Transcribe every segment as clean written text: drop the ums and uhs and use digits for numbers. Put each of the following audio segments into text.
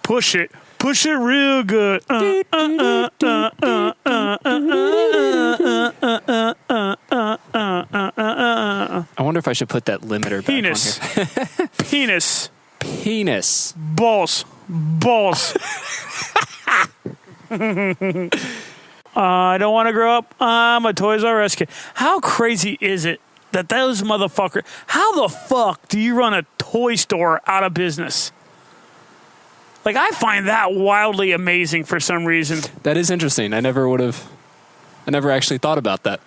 Push it real good. I wonder if I should put that limiter back on here. Penis. Balls. I don't want to grow up. I'm a Toys R Us kid. How crazy is it that those motherfuckers... How the fuck do you run a toy store out of business? Like, I find that wildly amazing for some reason. That is interesting. I never actually thought about that.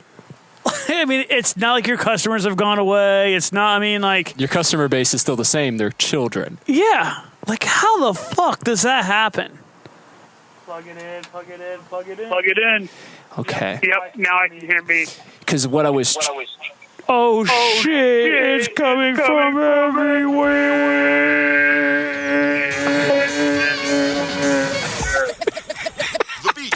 I mean, it's not like your customers have gone away. It's not, I mean, like... Your customer base is still the same. They're children. Yeah. Like, how the fuck does that happen? Plug it in. Okay. Yep, now I can hear me. Because what I was... Oh, shit, it's coming from everywhere. The beat.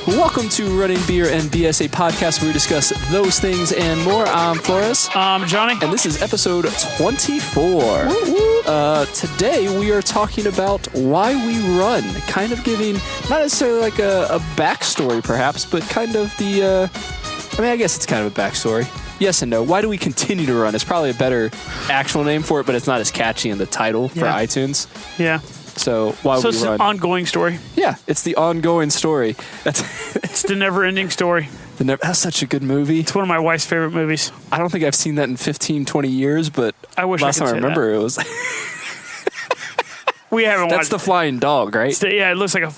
Welcome to Running Beer and BS, a podcast where we discuss those things and more. I'm Flores. I'm Johnny. And this is episode 24. Today we are talking about why we run. Kind of giving, not necessarily like a backstory perhaps, but kind of the, I guess it's kind of a backstory. Yes and no. Why do we continue to run? It's probably a better actual name for it, but it's not as catchy in the title for iTunes. Yeah. So why we run. So it's an ongoing story. Yeah, it's the ongoing story. It's the never-ending story. That's such a good movie. It's one of my wife's favorite movies. I don't think I've seen that in 15, 20 years, but I wish last time I remember that. it was... We haven't watched it. That's the flying dog, right? Yeah, it looks like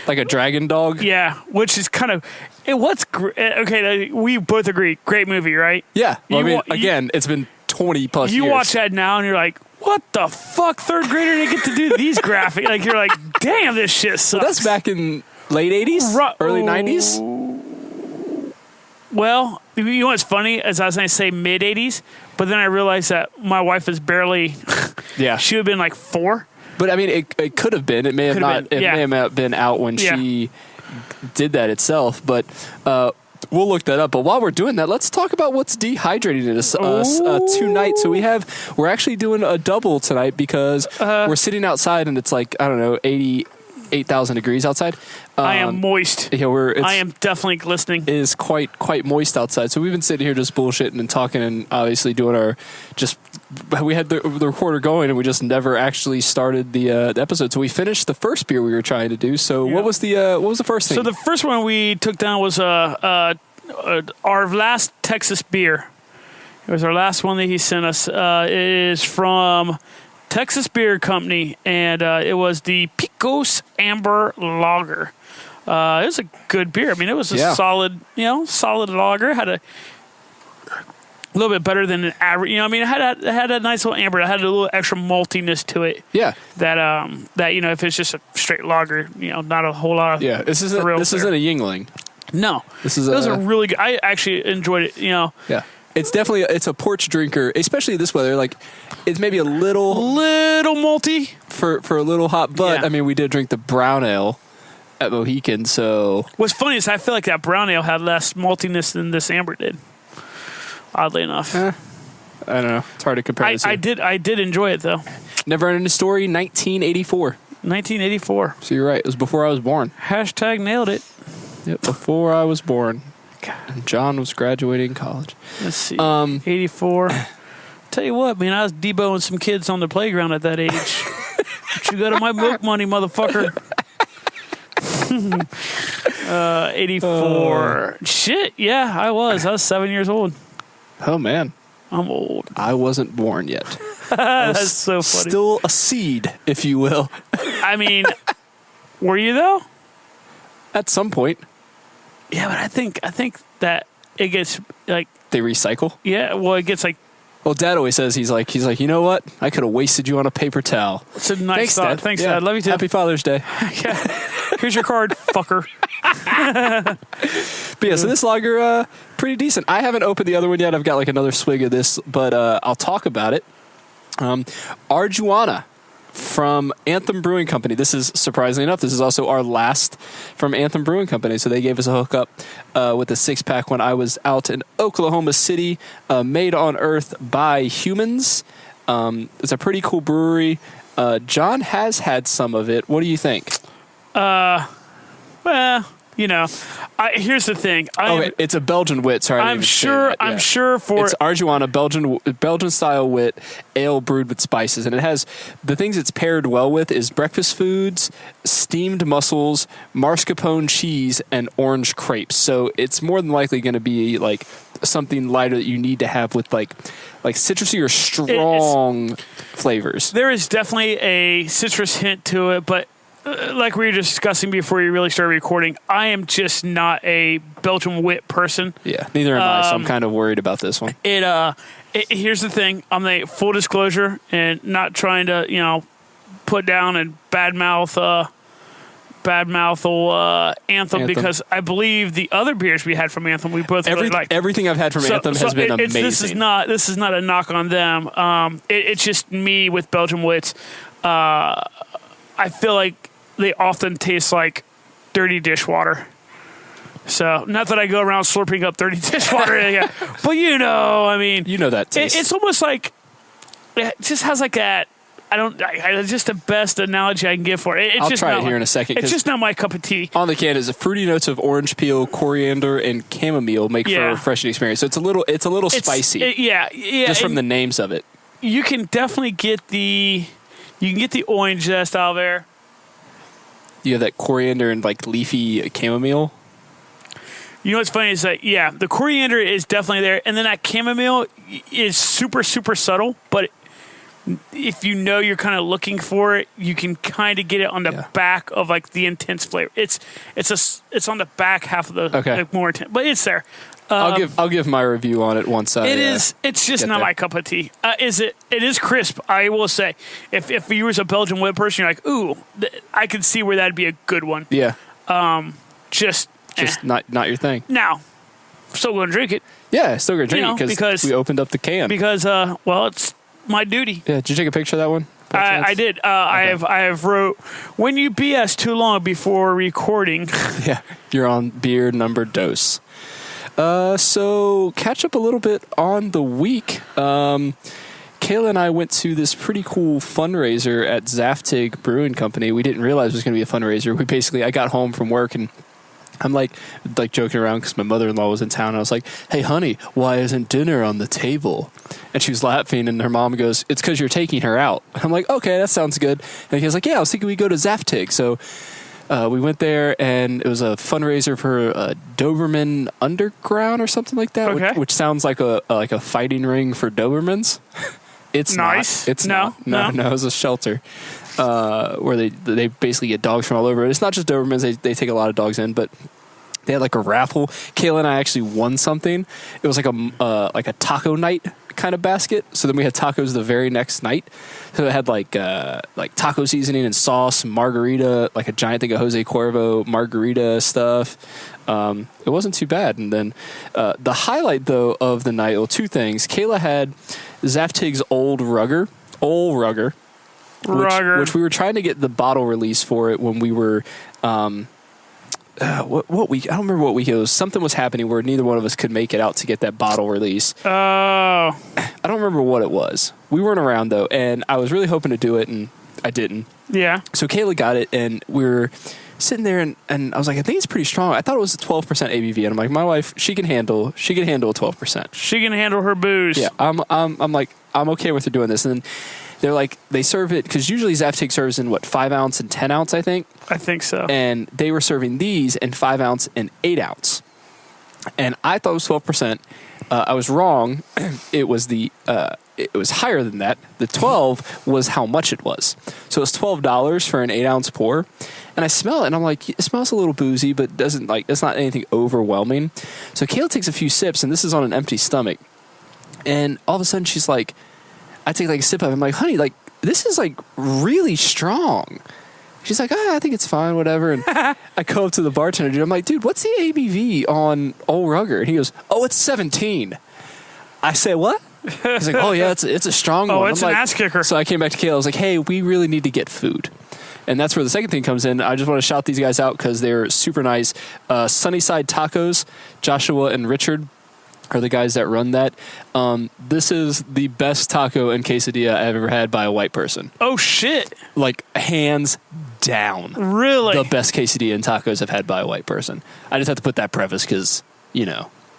like a dragon dog? Yeah, which is kind of... Okay, we both agree. Great movie, right? Yeah. Well, again, it's been 20 plus years. You watch that now and you're like, what the fuck? Third grader didn't get to do these graphics. Like, you're like, damn, this shit sucks. Well, that's back in late 80s? Early 90s? Well, you know what's funny? As I was going to say mid 80s, but then I realized that my wife is barely... Yeah. She would have been like 4. But, I mean, it could have been. It may have not. It may have been out when she did that itself. But we'll look that up. But while we're doing that, let's talk about what's dehydrating us tonight. So we're actually doing a double tonight because we're sitting outside and it's like, I don't know, 88,000 degrees outside. I am moist. Yeah, I am definitely glistening. It is quite moist outside. So we've been sitting here just bullshitting and talking and obviously doing we had the recorder going and we just never actually started the episode. So we finished the first beer we were trying to do. So what was the first thing? So the first one we took down was our last Texas beer. It was our last one that he sent us. It is from Texas Beer Company, and it was the Picos Amber Lager. It was a good beer. I mean, it was a solid lager. Had a little bit better than an average. You know, I mean, it had a nice little amber. It had a little extra maltiness to it. Yeah. That if it's just a straight lager, not a whole lot of this isn't a Yingling. No, it was a really good. I actually enjoyed it. Yeah. It's definitely a porch drinker, especially this weather. Like, it's maybe a little malty for a little hot, but I mean, we did drink the brown ale at Mohican. So what's funny is I feel like that brown ale had less maltiness than this amber did. Oddly enough, I don't know. It's hard to compare. I did enjoy it though. Never Ending Story, 1984. 1984. So you're right. It was before I was born. Hashtag nailed it. Yep, before I was born. And John was graduating college. Let's see. 84. Tell you what, man, I was deboing some kids on the playground at that age. What you got on my milk money, motherfucker? 84. Shit, yeah, I was 7 years old. Oh, man. I'm old. I wasn't born yet. That's so funny. Still a seed, if you will. I mean, were you though? At some point. Yeah, but I think that it gets like they recycle. Yeah, well, it gets like. Well, Dad always says he's like, you know what? I could have wasted you on a paper towel. It's a nice thought. Dad. Thanks, Dad. Love you too. Happy Father's Day. Here's your card, fucker. But yeah, so this lager, pretty decent. I haven't opened the other one yet. I've got like another swig of this, but I'll talk about it. Arjuana from Anthem Brewing Company. This is, surprisingly enough, this is also our last from Anthem Brewing Company. So they gave us a hookup with a 6-pack when I was out in Oklahoma City, made on earth by humans. It's a pretty cool brewery. John has had some of it. What do you think? Well, here's the thing. It's a Belgian wit. Sorry, I'm sure for it's Arjuana, Belgian style wit ale brewed with spices, and it has the things it's paired well with is breakfast foods, steamed mussels, mascarpone cheese, and orange crepes. So it's more than likely going to be like something lighter that you need to have with like citrusy or strong flavors. There is definitely a citrus hint to it, but like we were discussing before you really started recording, I am just not a Belgian wit person. Yeah, neither am I, so I'm kind of worried about this one. Here's the thing. I'm the full disclosure and not trying to, put down and badmouth Anthem because I believe the other beers we had from Anthem we both really liked. Everything I've had from Anthem has been amazing. This is not a knock on them. It's just me with Belgian wits. I feel like they often taste like dirty dishwater. So, not that I go around slurping up dirty dishwater, but you know that taste. It's almost like it just has like that. Just the best analogy I can give for it. I'll try it here in a second. It's just not my cup of tea. On the can is the fruity notes of orange peel, coriander, and chamomile make for a refreshing experience. So it's a little spicy. Just from the names of it. You can definitely get the orange zest out there. You have that coriander and like leafy chamomile. You know what's funny is that the coriander is definitely there, and then that chamomile is super super subtle. But if you're kind of looking for it, you can kind of get it on the back of like the intense flavor. It's on the back half of the more intense, but it's there. I'll give my review on it once I. It's just not my cup of tea. It is crisp. I will say, if you was a Belgian wit person, you're like, ooh, I could see where that'd be a good one. Yeah. Just not your thing. Now, still gonna drink it. Yeah, still gonna drink it because we opened up the can. Because it's my duty. Yeah. Did you take a picture of that one? I did. Okay. I have wrote when you BS too long before recording. Yeah, you're on beer number dose. So catch up a little bit on the week. Kayla and I went to this pretty cool fundraiser at Zaftig Brewing Company. We didn't realize it was going to be a fundraiser. I got home from work and I'm like joking around because my mother-in-law was in town. And I was like, "Hey, honey, why isn't dinner on the table?" And she was laughing, and her mom goes, "It's because you're taking her out." I'm like, "Okay, that sounds good." And he was like, "Yeah, I was thinking we go to Zaftig." So we went there, and it was a fundraiser for Doberman Underground or something like that, which sounds like a fighting ring for Dobermans. It's nice. Not. It's no. It was a shelter where they basically get dogs from all over. It's not just Dobermans; they take a lot of dogs in, but they had like a raffle. Kayla and I actually won something. It was like a taco night kind of basket. So then we had tacos the very next night. So it had like taco seasoning and sauce, margarita, like a giant thing of Jose Cuervo margarita stuff. It wasn't too bad. And then the highlight though of the night, well, two things. Kayla had Zaftig's Old Rugger, which we were trying to get the bottle release for it when we were. What week? I don't remember what week it was. Something was happening where neither one of us could make it out to get that bottle release. Oh. I don't remember what it was. We weren't around though, and I was really hoping to do it, and I didn't. Yeah. So Kayla got it, and we were sitting there, and I was like, I think it's pretty strong. I thought it was a 12% ABV, and I'm like, my wife, she can handle a 12%. She can handle her booze. Yeah. I'm like, I'm okay with her doing this, and then they're like, they serve it, because usually Zaftig serves in, 5 ounce and 10 ounce, I think? I think so. And they were serving these in 5 ounce and 8 ounce. And I thought it was 12%. I was wrong. It was it was higher than that. The 12 was how much it was. So it was $12 for an 8 ounce pour. And I smell it, and I'm like, it smells a little boozy, but it's not anything overwhelming. So Kayla takes a few sips, and this is on an empty stomach. And all of a sudden, she's like, I take a sip of it. I'm like, honey, this is really strong. She's like, I think it's fine, whatever. And I go up to the bartender, dude. I'm like, dude, what's the ABV on Old Rugger? And he goes, oh, it's 17. I say, what? He's like, oh yeah, it's a strong one. It's I'm an like, ass kicker. So I came back to Kayla. I was like, hey, we really need to get food. And that's where the second thing comes in. I just want to shout these guys out because they're super nice. Sunnyside Tacos, Joshua and Richard are the guys that run that. This is the best taco and quesadilla I've ever had by a white person. Oh, shit. Like, hands down. Really? The best quesadilla and tacos I've had by a white person. I just have to put that preface because,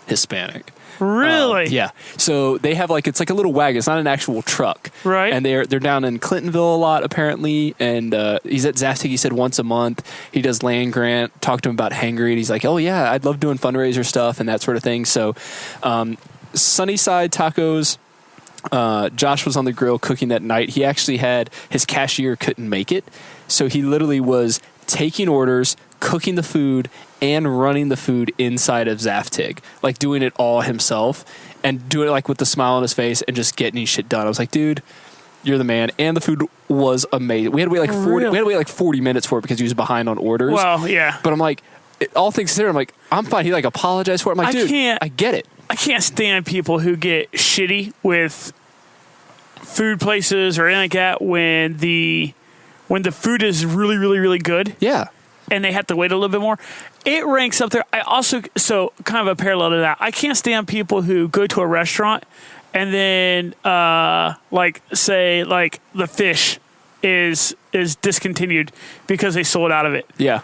Hispanic. Really? Yeah. So they have it's like a little wagon. It's not an actual truck. Right. And they're down in Clintonville a lot apparently. And he's at Zaftig, he said, once a month. He does land grant. Talked to him about Hangry. And he's like, oh yeah, I'd love doing fundraiser stuff and that sort of thing. So Sunnyside Tacos. Josh was on the grill cooking that night. He actually had his cashier couldn't make it. So he literally was taking orders, cooking the food, and running the food inside of Zaftig, like doing it all himself and doing it with the smile on his face and just getting his shit done. I was like, dude, you're the man. And the food was amazing. We had to wait 40. We had to wait 40 minutes for it because he was behind on orders. Well, yeah. But I'm like, all things considered, I'm like, I'm fine. He apologized for it. I'm like, dude, I get it. I can't stand people who get shitty with food places or anything like that when the food is really, really, really good. Yeah. And they have to wait a little bit more. It ranks up there. I also, so kind of a parallel to that, I can't stand people who go to a restaurant and then, say the fish is discontinued because they sold out of it. Yeah.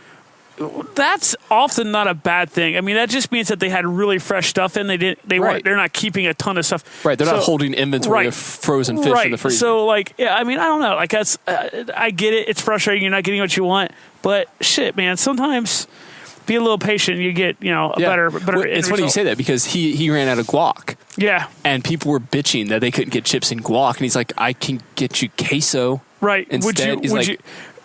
That's often not a bad thing. I mean, that just means that they had really fresh stuff in. They're not keeping a ton of stuff. Right. They're not holding inventory of frozen fish in the freezer. So I don't know. That's, I get it. It's frustrating. You're not getting what you want, but shit, man, sometimes be a little patient. You get, a better it's funny you say that because he ran out of guac. Yeah. And people were bitching that they couldn't get chips and guac. And he's like, I can get you queso. Right. Instead. Would you?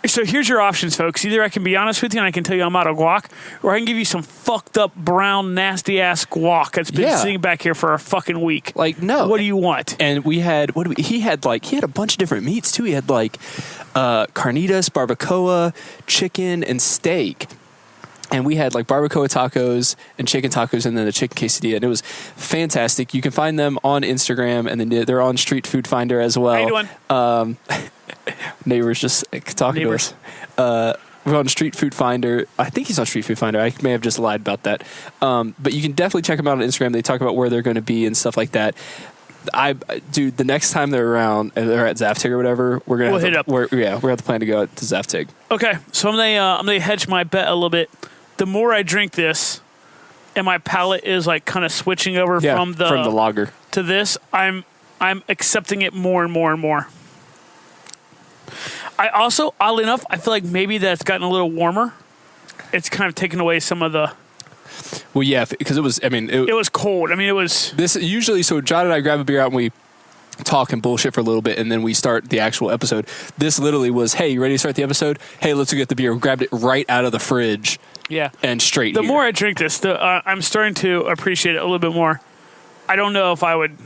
So here's your options, folks. Either I can be honest with you and I can tell you I'm out of guac, or I can give you some fucked up, brown, nasty-ass guac that's been sitting back here for a fucking week. No. What do you want? And we had, he had a bunch of different meats, too. He had, carnitas, barbacoa, chicken, and steak. And we had barbacoa tacos and chicken tacos and then a chicken quesadilla. And it was fantastic. You can find them on Instagram, and then they're on Street Food Finder as well. How you doing? Neighbors just talking to us. We're on Street Food Finder. I think he's on Street Food Finder. I may have just lied about that. But you can definitely check them out on Instagram. They talk about where they're going to be and stuff like that. Dude, the next time they're around and they're at Zaftig or whatever, we'll hit up. We're going to have to plan to go to Zaftig. Okay, so I'm gonna hedge my bet a little bit. The more I drink this, and my palate is kind of switching over from the lager to this, I'm accepting it more and more and more. I also, oddly enough, I feel like maybe that's gotten a little warmer. It's kind of taken away some of the... Well, yeah, because it was, it was cold. It was... This usually, so John and I grab a beer out and we talk and bullshit for a little bit, and then we start the actual episode. This literally was, hey, you ready to start the episode? Hey, let's go get the beer. We grabbed it right out of the fridge. Yeah. And straight The more I drink this, I'm starting to appreciate it a little bit more. I don't know if I would...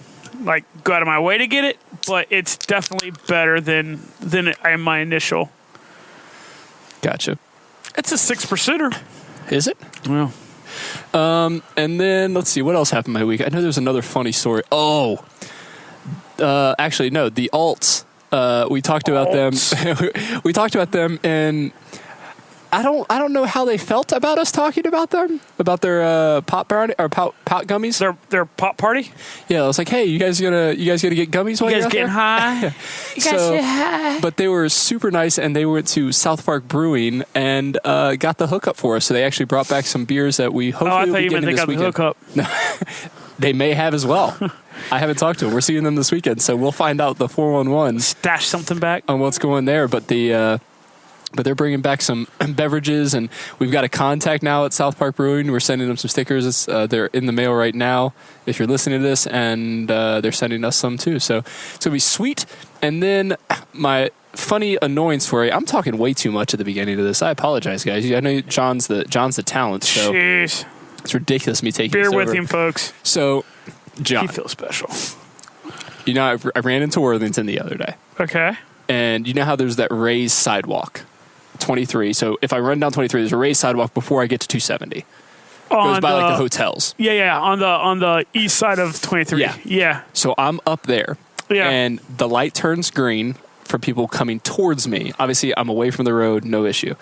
go out of my way to get it, but it's definitely better than my initial. Gotcha. It's a 6%er. Is it? Well. And then let's see what else happened my week. I know there's another funny story. Actually no, the alts. We talked about them. We talked about them, and I don't know how they felt about us talking about them, about their pot party or pot gummies. Their pot party. Yeah, I was like, hey, you guys gonna get gummies? While you guys getting high? You guys get high. But they were super nice, and they went to South Park Brewing and got the hookup for us. So they actually brought back some beers that we hopefully will be getting this weekend. I thought you meant they got the hookup. They may have as well. I haven't talked to them. We're seeing them this weekend, so we'll find out the 411. Stash something back on what's going there, but they're bringing back some beverages, and we've got a contact now at South Park Brewing. We're sending them some stickers. They're in the mail right now if you're listening to this, and they're sending us some too. So it's going to be sweet. And then my funny, annoying story. I'm talking way too much at the beginning of this. I apologize, guys. I know John's the talent, so jeez. It's ridiculous me taking beer this with over. him, folks. So, John. He feels special. I ran into Worthington the other day. Okay. And you know how there's that raised sidewalk? 23. So if I run down 23, there's a raised sidewalk before I get to 270. Goes by like the hotels. Yeah, on the east side of 23. Yeah. So I'm up there. Yeah. And the light turns green for people coming towards me. Obviously, I'm away from the road, no issue.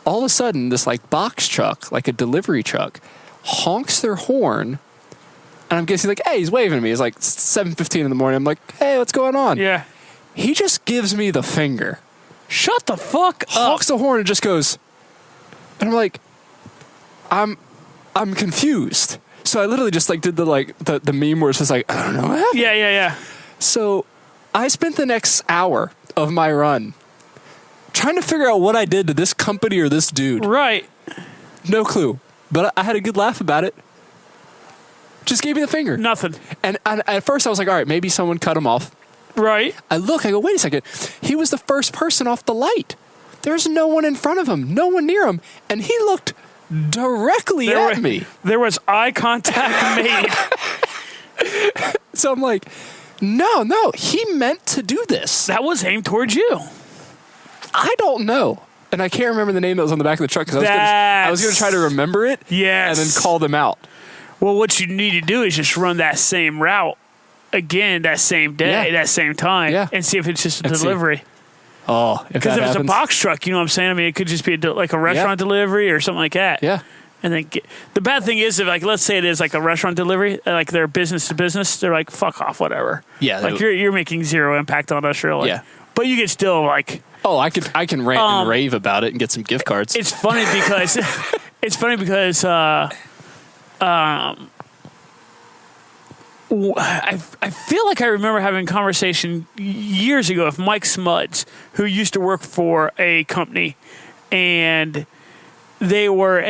All of a sudden, this like box truck, like a delivery truck, honks their horn. And I'm guessing like, hey, he's waving at me. It's like 7:15 in the morning. I'm like, hey, what's going on? Yeah. He just gives me the finger. Shut the fuck up. Honks the horn and just goes. And I'm like, I'm confused. So I literally just like did the meme where it's just like, I don't know what happened. Yeah. So I spent the next hour of my run trying to figure out what I did to this company or this dude. Right. No clue. But I had a good laugh about it. Just gave me the finger. Nothing. And at first I was like, all right, maybe someone cut him off. Right. I go, wait a second. He was the first person off the light. There's no one in front of him, no one near him. And he looked directly at me. There was eye contact made. So I'm like, no, he meant to do this. That was aimed towards you. I don't know. And I can't remember the name that was on the back of the truck because I was going to try to remember it. Yes. And then call them out. Well, what you need to do is just run that same route again that same day, that same time, and see if it's just a delivery. Oh, because if it's a box truck, you know what I'm saying? I mean, it could just be like a restaurant delivery or something like that. Yeah. And then the bad thing is, if like let's say it is like a restaurant delivery, like they're business to business, they're like fuck off, whatever. Yeah. Like you're making zero impact on us, really. Yeah. But you could still like. Oh, I can rant and rave about it and get some gift cards. It's funny because I feel like I remember having a conversation years ago with Mike Smuds, who used to work for a company, and they were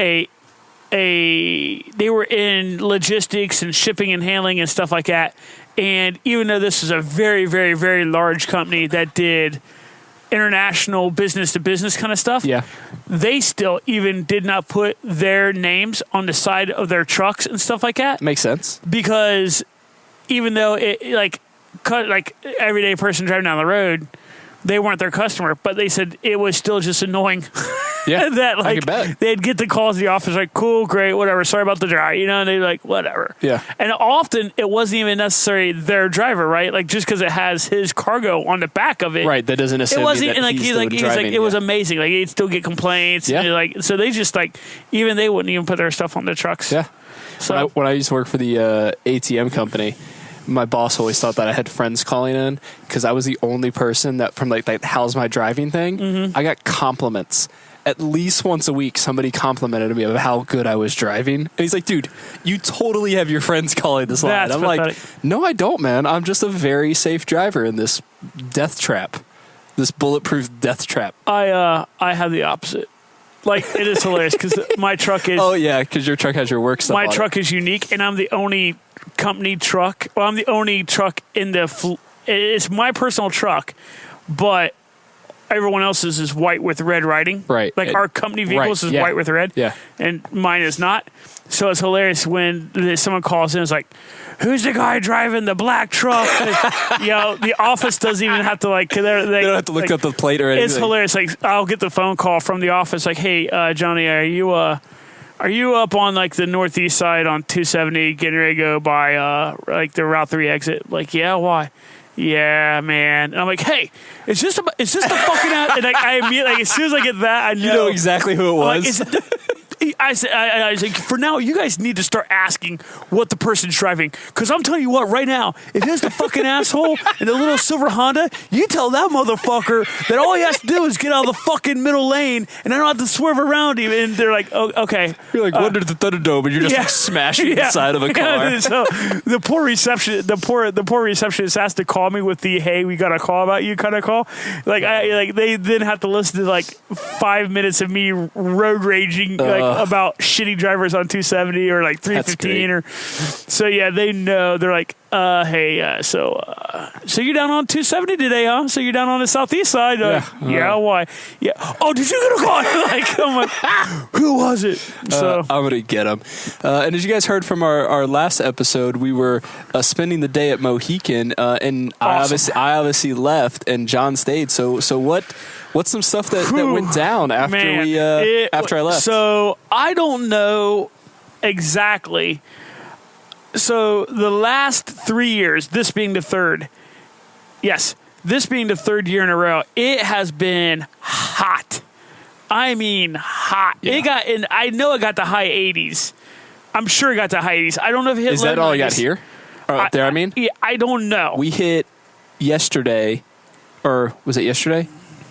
they were in logistics and shipping and handling and stuff like that. And even though this is a very, very, very large company that did international business to business kind of stuff, they still even did not put their names on the side of their trucks and stuff like that. Makes sense. Because even though it like everyday person driving down the road, they weren't their customer, but they said it was still just annoying. Yeah, that like they'd get the calls to the office like, cool, great, whatever, sorry about the drive, and they're like, whatever. Yeah. And often it wasn't even necessarily their driver, right? Like just because it has his cargo on the back of it, right? That doesn't necessarily. It wasn't mean that he's like it was amazing. Like he'd still get complaints. Yeah. And like so they just like even they wouldn't even put their stuff on the trucks. Yeah. So when I used to work for the ATM company, my boss always thought that I had friends calling in because I was the only person that from like how's my driving thing. Mm-hmm. I got compliments. At least once a week, somebody complimented me of how good I was driving. And he's like, dude, you totally have your friends calling this line. I'm pathetic. like, no, I don't, man. I'm just a very safe driver in this death trap, this bulletproof death trap. I have the opposite. Like, it is hilarious because my truck is... Oh, yeah, because your truck has your work stuff My on truck it. is unique, and I'm the only company truck. Well, I'm the only truck in the... It's my personal truck, but... Everyone else's is white with red writing. Right. Like our company vehicles is white with red. Yeah. And mine is not. So it's hilarious when someone calls in. It's like, who's the guy driving the black truck? The office doesn't even have to like. They don't have to look up the plate or anything. It's hilarious. Like I'll get the phone call from the office. Like, hey, Johnny, are you up on like the northeast side on 270, getting ready to go by like the Route 3 exit? Like, yeah, why? Yeah, man. And I'm like, hey, it's just the fucking out. And like, I immediately, like, as soon as I get that, I know. You know exactly who it was. I said, I was like, for now, you guys need to start asking what the person's driving. Because I'm telling you what, right now, if it's the fucking asshole in the little silver Honda, you tell that motherfucker that all he has to do is get out of the fucking middle lane and I don't have to swerve around him. And they're like, oh, okay. You're like, under the Thunderdome, and you're just like smashing the side of a car. Yeah, so the poor receptionist has to call me with the, hey, we got a call about you kind of call. Like, they then have to listen to like 5 minutes of me road raging, about shitty drivers on 270 or like 315 or so. Yeah, they know. They're like, hey, so you're down on 270 today, huh? So you're down on the southeast side? Yeah, why? Yeah. Oh, did you get a call? Like, I'm like, who was it? So I'm gonna get him. And as you guys heard from our last episode, we were spending the day at Mohican, and awesome. I obviously left, and John stayed. So what's some stuff that went down after after I left? So I don't know exactly. So the last 3 years, this being the third, this being the third year in a row, it has been hot. I mean, hot. Yeah. I know it got the high 80s. I'm sure it got the high 80s. I don't know if it hit. Is that all you got here? Or up there, I mean? Yeah, I don't know. We hit yesterday, or was it yesterday?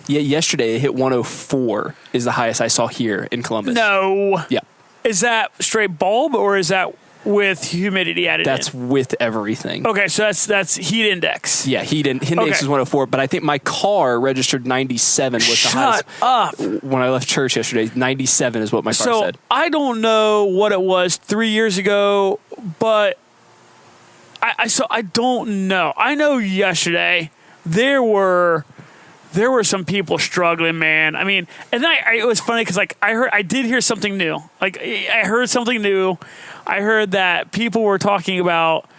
Yeah, yesterday it hit 104 is the highest I saw here in Columbus. No. Yeah. Is that straight bulb or is that with humidity added That's in? with everything. Okay, so that's heat index. Yeah, heat index is 104, but I think my car registered 97 was the highest. Shut up. When I left church yesterday, 97 is what my car said. I don't know what it was 3 years ago, but I don't know. I know yesterday there were some people struggling, man. I mean, and then it was funny because like I did hear something new. Like I heard something new. I heard that people were talking about,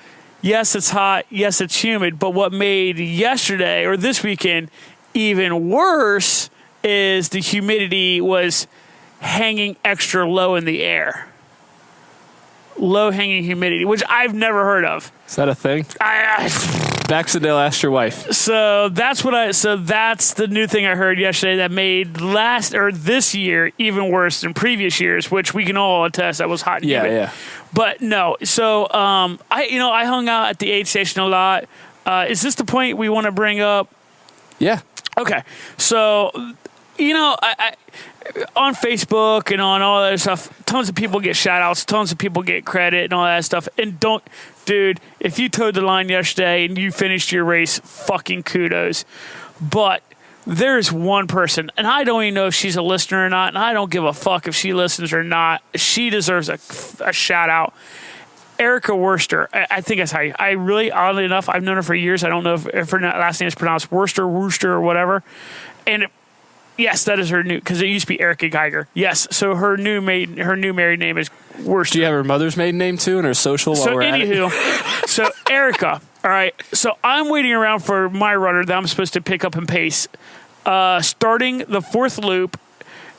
yes, it's hot, yes, it's humid, but what made yesterday or this weekend even worse is the humidity was hanging extra low in the air. Low hanging humidity, which I've never heard of. Is that a thing? Baxendale, ask your wife. So that's the new thing I heard yesterday that made this year even worse than previous years, which we can all attest that was hot and humid. Yeah. But no, so I hung out at the aid station a lot. Is this the point we want to bring up? Yeah. Okay, so I on Facebook and on all that stuff, tons of people get shout outs, tons of people get credit and all that stuff. And dude, if you towed the line yesterday and you finished your race, fucking kudos. But there's one person, and I don't even know if she's a listener or not, and I don't give a fuck if she listens or not. She deserves a shout out. Erica Worcester, I think that's how I really, oddly enough, I've known her for years. I don't know if her last name is pronounced Worcester or whatever. And yes, that is her new, because it used to be Erica Geiger. Yes, so her new married name is Worcester. Do you have her mother's maiden name too and her social while we're at it? So Erica, all right. So I'm waiting around for my runner that I'm supposed to pick up and pace. Starting the fourth loop,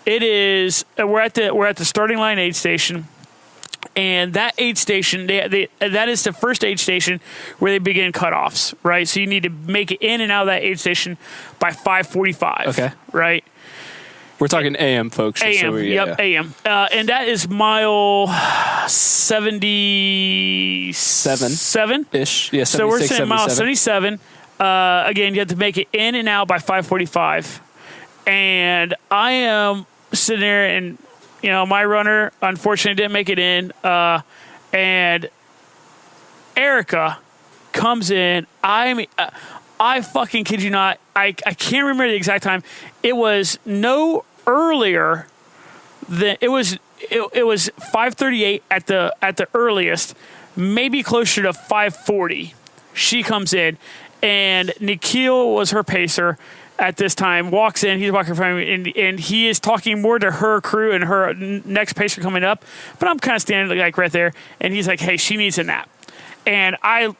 it is we're at the starting line aid station. And that aid station, that is the first aid station where they begin cutoffs, right? So you need to make it in and out of that aid station by 5:45. Okay. Right? We're talking AM, folks. AM, AM. And that is mile 77-ish. Yeah, 76, so we're saying mile 77. 77. Again, you have to make it in and out by 5:45. And I am sitting there and, my runner, unfortunately, didn't make it in. And Erica comes in. I fucking kid you not. I can't remember the exact time. It was no earlier than it was 5:38 at the earliest, maybe closer to 5:40. She comes in, and Nikhil was her pacer at this time, walks in, he's walking in front of me, and he is talking more to her crew and her next pacer coming up, but I'm kind of standing like right there, and he's like, hey, she needs a nap. And I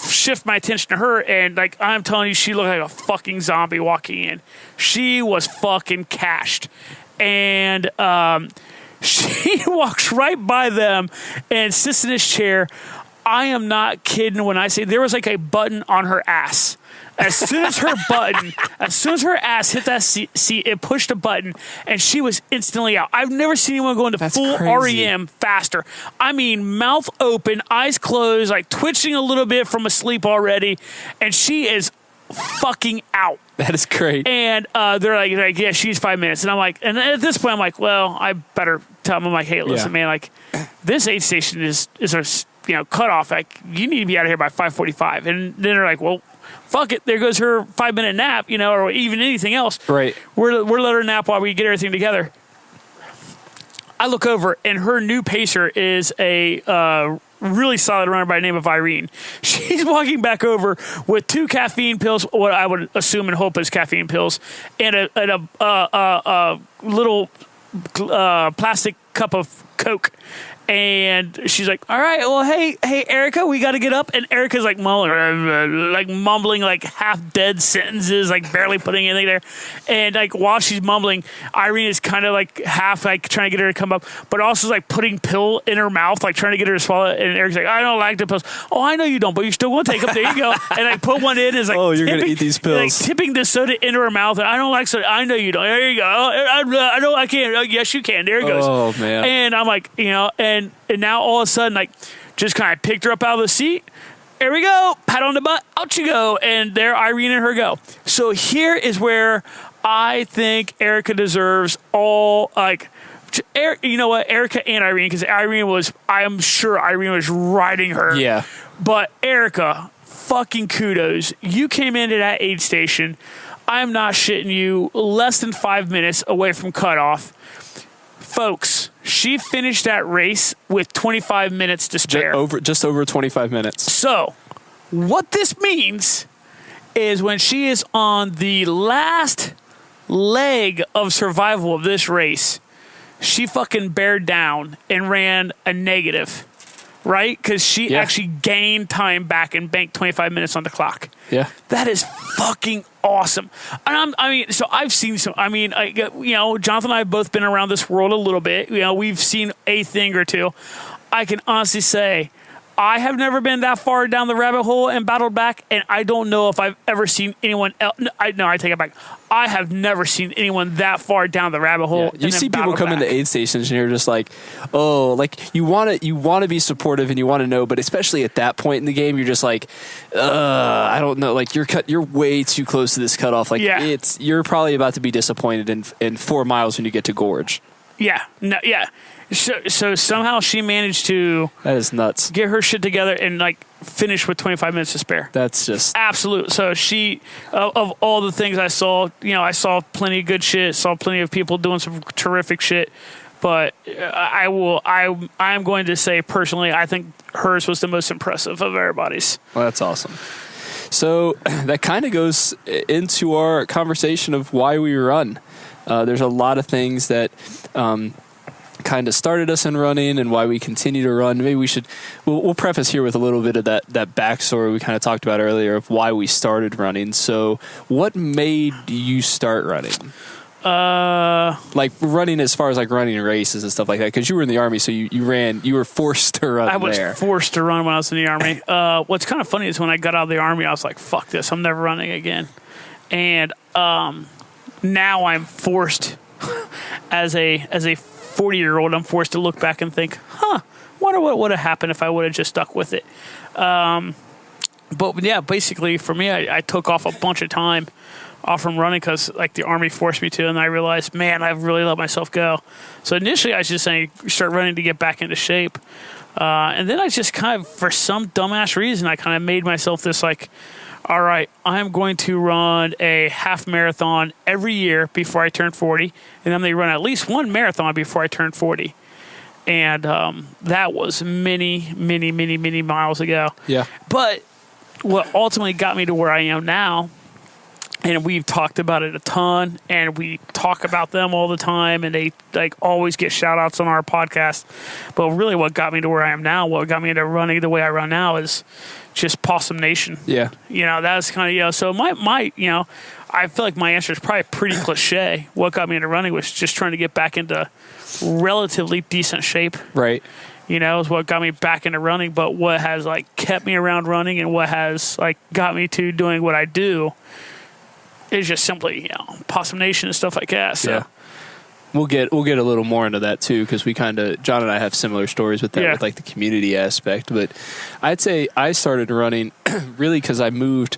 shift my attention to her, and like I'm telling you, she looked like a fucking zombie walking in. She was fucking cashed. And she walks right by them and sits in his chair. I am not kidding when I say there was like a button on her ass. As soon as her ass hit that seat, it pushed a button, and she was instantly out. I've never seen anyone go into full crazy. REM faster. I mean, mouth open, eyes closed, like twitching a little bit from asleep already, and she is fucking out. That is great. And they're like, yeah, she's 5 minutes. And I'm like, and at this point, I'm like, well, I better tell them. I'm like, hey, listen, man, like this aid station is a cutoff. Like you need to be out of here by 5:45. And then they're like, well, fuck it. There goes her 5 minute nap, or even anything else. Right. We're letting her nap while we get everything together. I look over, and her new pacer is a really solid runner by the name of Irene. She's walking back over with 2 caffeine pills, what I would assume and hope is caffeine pills, and a little plastic cup of Coke. And she's like, all right, well, hey, Erica, we got to get up. And Erica's like mumbling like half dead sentences, like barely putting anything there. And like while she's mumbling, Irene is kind of like half like trying to get her to come up, but also like putting pill in her mouth, like trying to get her to swallow it. And Eric's like, I don't like the pills. Oh, I know you don't, but you're still going to take them. There you go. And I put one in. Is like, oh, you're going to eat these pills. Like tipping the soda into her mouth. And I don't like soda. I know you don't. There you go. I know I can't. Oh, yes, you can. There it goes. Oh, man. And I'm like, and now all of a sudden, like, just kind of picked her up out of the seat. There we go. Pat on the butt. Out you go. And there Irene and her go. So here is where I think Erica deserves all, like, you know what? Erica and Irene, because I am sure Irene was riding her. Yeah. But Erica, fucking kudos. You came into that aid station. I'm not shitting you. Less than 5 minutes away from cutoff. Folks, she finished that race with 25 minutes to spare. Just over 25 minutes. So, what this means is when she is on the last leg of survival of this race, she fucking bared down and ran a negative, right? Because she actually gained time back and banked 25 minutes on the clock. Yeah. That is fucking awesome. And so I've seen some, Jonathan and I have both been around this world a little bit. You know, we've seen a thing or two. I can honestly say I have never been that far down the rabbit hole and battled back, and I don't know if I've ever seen anyone else. I take it back. I have never seen anyone that far down the rabbit hole. Yeah. You see people come into aid stations and you're just like, oh, like you want to be supportive and you want to know, but especially at that point in the game, you're just like, I don't know, like you're way too close to this cutoff. Like you're probably about to be disappointed in 4 miles when you get to Gorge. Yeah, no, yeah. So somehow she managed to that is nuts. Get her shit together and like finish with 25 minutes to spare. That's just absolute. So she of all the things I saw, I saw plenty of good shit, saw plenty of people doing some terrific shit, but I'm going to say personally I think hers was the most impressive of everybody's. Well, that's awesome. So that kind of goes into our conversation of why we run. There's a lot of things that kind of started us in running and why we continue to run. Maybe we'll preface here with a little bit of that backstory we kind of talked about earlier of why we started running. So what made you start running? Like running as far as like running races and stuff like that, because you were in the Army, so you were forced to run. I was forced to run when I was in the Army. What's kind of funny is when I got out of the Army, I was like, fuck this, I'm never running again. And now I'm forced as a 40-year-old, I'm forced to look back and think, wonder what would have happened if I would have just stuck with it. But yeah, basically for me, I took off a bunch of time off from running because like the Army forced me to, and I realized, man, I've really let myself go. So initially I was just saying start running to get back into shape. And then I just kind of, for some dumbass reason, I kind of made myself this like, all right, I'm going to run a half marathon every year before I turn 40, and I'm going to run at least one marathon before I turn 40. And that was many, many, many, many miles ago. Yeah. But what ultimately got me to where I am now, and we've talked about it a ton, and we talk about them all the time, and they like always get shout outs on our podcast. But really what got me to where I am now, what got me into running the way I run now is just Possum Nation. Yeah. That's kind of, so my I feel like my answer is probably pretty cliche. What got me into running was just trying to get back into relatively decent shape. Right. Is what got me back into running. But what has like kept me around running and what has like got me to doing what I do is just simply, Possum Nation and stuff like that. So. Yeah. We'll get a little more into that too, because we kind of, John and I have similar stories with that, with like the community aspect. But I'd say I started running really because I moved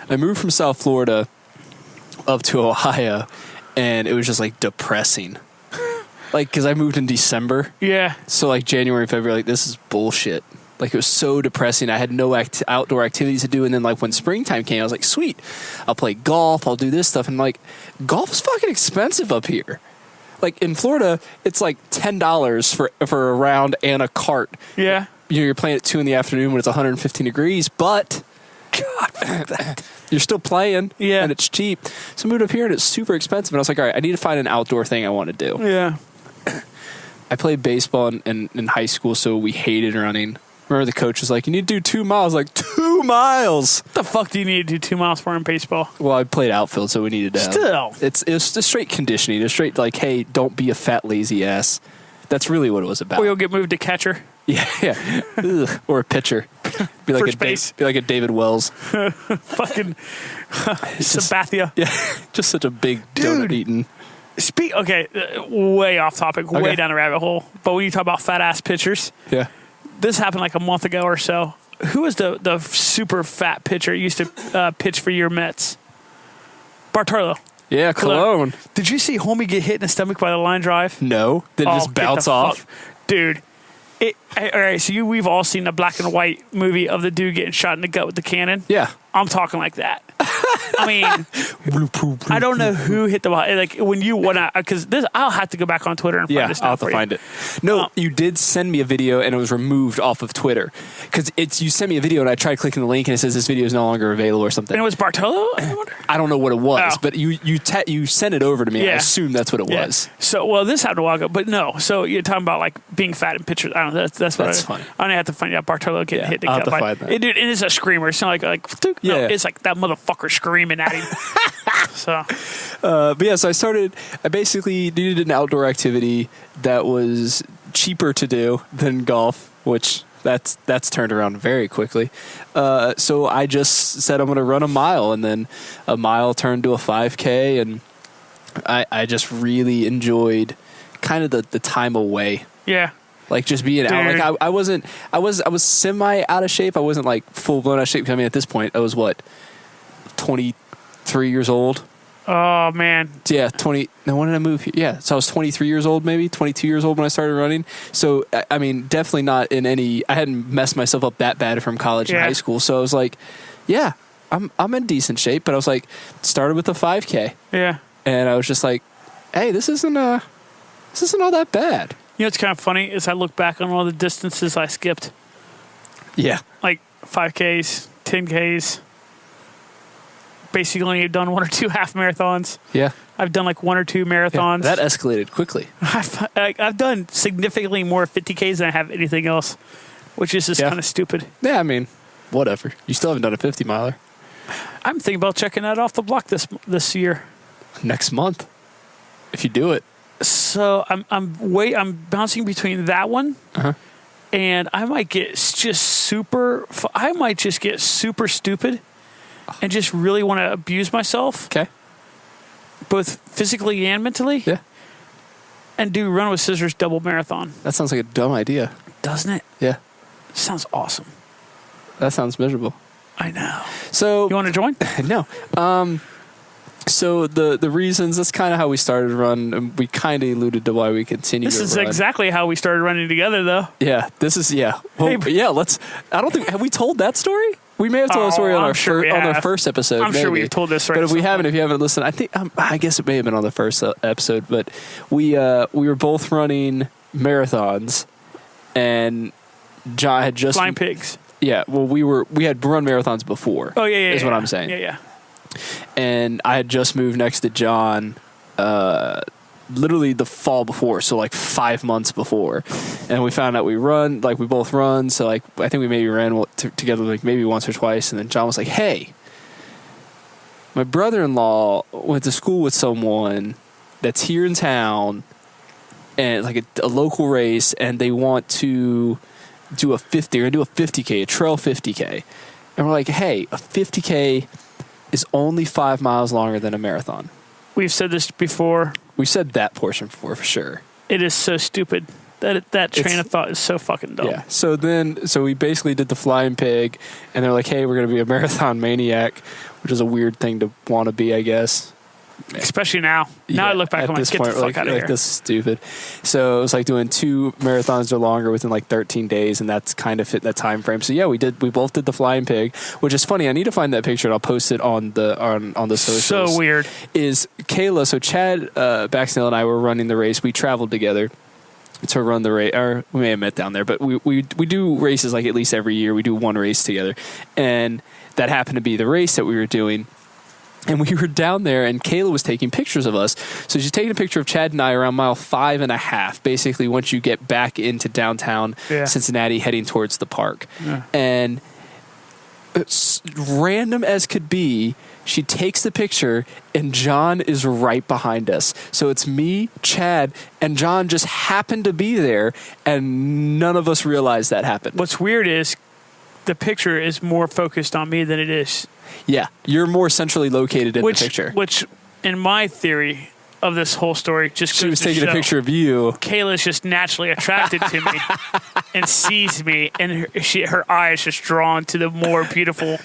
from South Florida up to Ohio, and it was just like depressing. Like, because I moved in December. Yeah. So like January, February, like this is bullshit. Like it was so depressing. I had no outdoor activities to do. And then like when springtime came, I was like, sweet, I'll play golf. I'll do this stuff. And like golf is fucking expensive up here. Like in Florida, it's like $10 for a round and a cart. Yeah. You're playing at 2 p.m. when it's 115 degrees, but God, you're still playing. Yeah. And it's cheap. So I moved up here and it's super expensive. And I was like, all right, I need to find an outdoor thing I want to do. Yeah. I played baseball in high school, so we hated running. Remember the coach was like, you need to do 2 miles. Like, 2 miles? What the fuck do you need to do 2 miles for in baseball? Well, I played outfield, so we needed to. Still. It's just straight conditioning. It's straight like, hey, don't be a fat, lazy ass. That's really what it was about. Or you'll get moved to catcher. Yeah. Ugh. Or a pitcher. Be like First base. Be like a David Wells. Fucking Sabathia. Yeah, just such a big donut eating. Okay, way off topic, way Okay. down the rabbit hole. But when you talk about fat ass pitchers, Yeah. this happened like a month ago or so. Who was the super fat pitcher who used to pitch for your Mets? Bartolo. Yeah, Cologne. Did you see homie get hit in the stomach by the line drive? No. Did it just get bounce the off? fuck- Dude. All right, so we've all seen the black and white movie of the dude getting shot in the gut with the cannon. Yeah. I'm talking like that. I mean, I don't know who hit the ball. Like when you want to, because this, I'll have to go back on Twitter and find Yeah, this. I'll have to find it. No, Um, you did send me a video and it was removed off of Twitter. Because you sent me a video and I tried clicking the link and it says this video is no longer available or something. And it was Bartolo? I wonder. I don't know what it was, Oh. but you sent it over to me. I Yeah. assume that's what it was. So, well, this happened a while ago, but no. So you're talking about like being fat in pictures. I don't know. That's what That's I, funny. I don't have to find out Bartolo getting Yeah, hit. I'll have to by- find that. Dude, it is a screamer. It's not like no, Yeah. it's like that motherfucker screaming at him. So But yeah, so I basically needed an outdoor activity that was cheaper to do than golf, which that's turned around very quickly. So I just said I'm going to run a mile, and then a mile turned to a 5K, and I just really enjoyed kind of the time away. yeah, Like just being out. Dude. Like I was semi out of shape. I wasn't like full blown out of shape. I mean, at this point, I was what, 23 years old. oh man, Yeah, 20. Now, when did I move here? Yeah, so I was 23 years old, maybe 22 years old when I started running. So, I mean, definitely not in any. I hadn't messed myself up that bad from college and Yeah. high school. So I was like, yeah, I'm in decent shape. But I was like, started with a 5K, yeah. and I was just like, hey, this isn't all that bad. You know what's kind of funny is I look back on all the distances I skipped, Yeah, like 5Ks, 10Ks. Basically, I've done 1 or 2 half marathons. yeah. I've done like 1 or 2 marathons. That escalated quickly. I've done significantly more 50Ks than I have anything else, which is just Yeah. kind of stupid. Yeah, I mean, whatever. You still haven't done a 50 miler I'm thinking about checking that off the block this year. next month if you do it. So I'm bouncing between that one and I might get I might just get super stupid and just really want to abuse myself, Okay. both physically and mentally, Yeah, and do Run with Scissors double marathon. that sounds like a dumb idea. Doesn't it? Yeah, Sounds awesome. that sounds miserable. I know. So You want to join? no. So the reasons, that's kind of how we started to run, and we kind of alluded to why we continue This to is run. exactly how we started running together, though. Yeah, this is, yeah. Well, Hey, but- yeah, I don't think, have we told that story? We may have told the story on I'm our sure we on our have. first episode. I'm sure maybe. we've told this story But at if we some haven't, point. if you haven't listened, I guess it may have been on the first episode. But we were both running marathons, and John had just Flying pigs. Yeah, well, we had run marathons before. Oh yeah, is yeah. what I'm saying. Yeah. And I had just moved next to John, literally the fall before, so like 5 months before, and we found out we both run. So like I think we maybe ran together like maybe once or twice, and then John was like, "Hey, my brother-in-law went to school with someone that's here in town, and it's like a local race, and they want to do a 50 or do a 50K, a trail 50K." And we're like, "Hey, a 50K is only 5 miles longer than a marathon." We've said this before. We said that portion before for sure. It is so stupid. That train of thought is so fucking dumb. Yeah. So we basically did the flying pig, and they're like, "Hey, we're going to be a marathon maniac," which is a weird thing to want to be, I guess. Especially now. Now I look back, I'm like, get the fuck out of here. This is stupid. So it was like doing 2 marathons or longer within like 13 days, and that's kind of fit that time frame. So yeah, we both did the flying pig, which is funny. I need to find that picture and I'll post it on the socials. So weird. Is Kayla, so Chad Baxnell and I were running the race. We traveled together to run the race, or we may have met down there, but we do races like at least every year. We do one race together, and that happened to be the race that we were doing. And we were down there, and Kayla was taking pictures of us. So she's taking a picture of Chad and I around mile 5.5, basically once you get back into downtown Cincinnati, heading towards the park. Yeah. And it's random as could be, she takes the picture, and John is right behind us. So it's me, Chad, and John just happened to be there, and none of us realized that happened. What's weird is the picture is more focused on me than it is. Yeah, you're more centrally located in the picture. Which, in my theory of this whole story, just she was taking a picture of you. Kayla's just naturally attracted to me and sees me, and her eye is just drawn to the more beautiful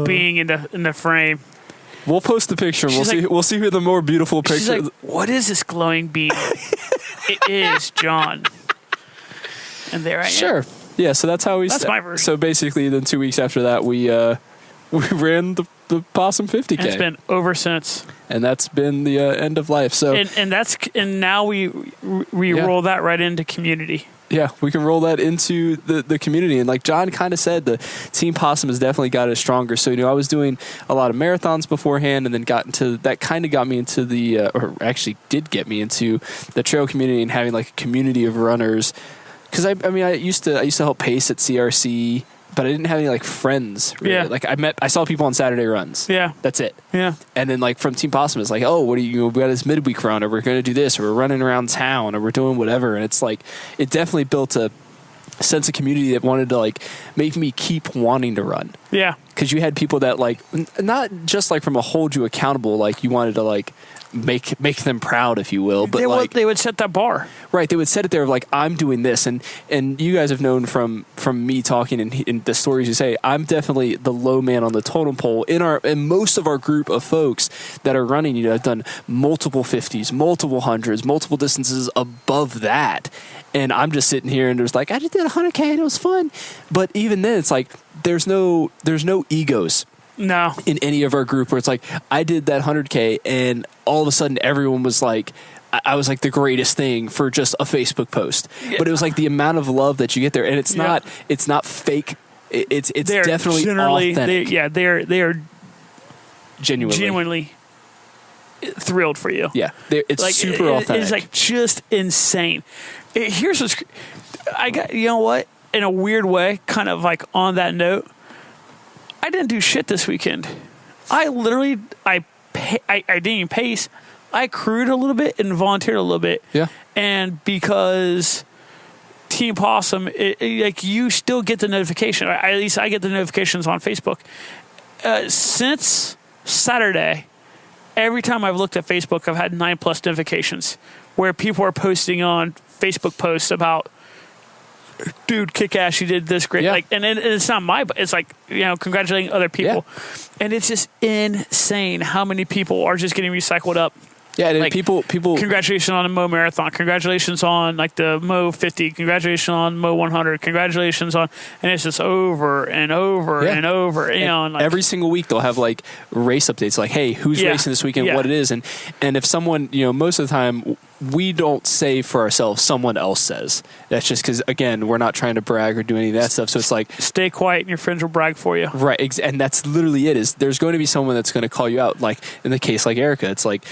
being in the frame. We'll post the picture. We'll see who the more beautiful picture. She's like, what is this glowing being? It is John. And there I am. Sure. Yeah, so that's how we. That's my version. So basically, then 2 weeks after that, we ran the Possum 50K. And it's been over since. And that's been the end of life. So and now we roll that right into community. Yeah, we can roll that into the community. And like John kind of said, the Team Possum has definitely got us stronger. So, I was doing a lot of marathons beforehand, and then got me into the, or actually did get me into the trail community and having like a community of runners. Because I used to help pace at CRC, but I didn't have any like friends. Really. Yeah. Like I saw people on Saturday runs. Yeah. That's it. Yeah. And then like from Team Possum, it's like, oh, what do we got this midweek run, or we're going to do this, or we're running around town, or we're doing whatever. And it's like, it definitely built a sense of community that wanted to like make me keep wanting to run. Yeah. Because you had people that like, not just like from a hold you accountable, like you wanted to like make them proud, if you will, but they would set that bar. Right, they would set it there of like, I'm doing this, and you guys have known from me talking and in the stories you say, I'm definitely the low man on the totem pole in most of our group of folks that are running. I've done multiple 50s, multiple 100s, multiple distances above that, and I'm just sitting here and there's like, I just did 100K and it was fun, but even then it's like there's no egos. No. In any of our group where it's like, I did that 100K and all of a sudden everyone was like, I was like the greatest thing for just a Facebook post. Yeah. But it was like the amount of love that you get there, and it's not fake. It's definitely authentic. They are genuinely thrilled for you. Yeah, it's like, super authentic. It's like just insane. Here's what's I got. You know what? In a weird way, kind of like on that note, I didn't do shit this weekend. I literally I didn't even pace. I crewed a little bit and volunteered a little bit. Yeah. And because Team Possum, like you still get the notification. At least I get the notifications on Facebook. Since Saturday, every time I've looked at Facebook, I've had 9+ notifications where people are posting on Facebook posts about, dude, kick ass, you did this great. Yeah. Like, and it's not but it's like, congratulating other people. Yeah. And it's just insane how many people are just getting recycled up. Yeah, and like, people. Congratulations on the Mo Marathon. Congratulations on like the Mo 50. Congratulations on Mo 100. Congratulations on, and it's just over and over and over. And like, every single week they'll have like race updates, like, hey, who's racing this weekend, what it is, and if someone, most of the time we don't say for ourselves, someone else says. That's just because, again, we're not trying to brag or do any of that stuff. So it's like, stay quiet and your friends will brag for you. Right. And that's literally it. Is there's going to be someone that's going to call you out. Like in the case like Erica, it's like,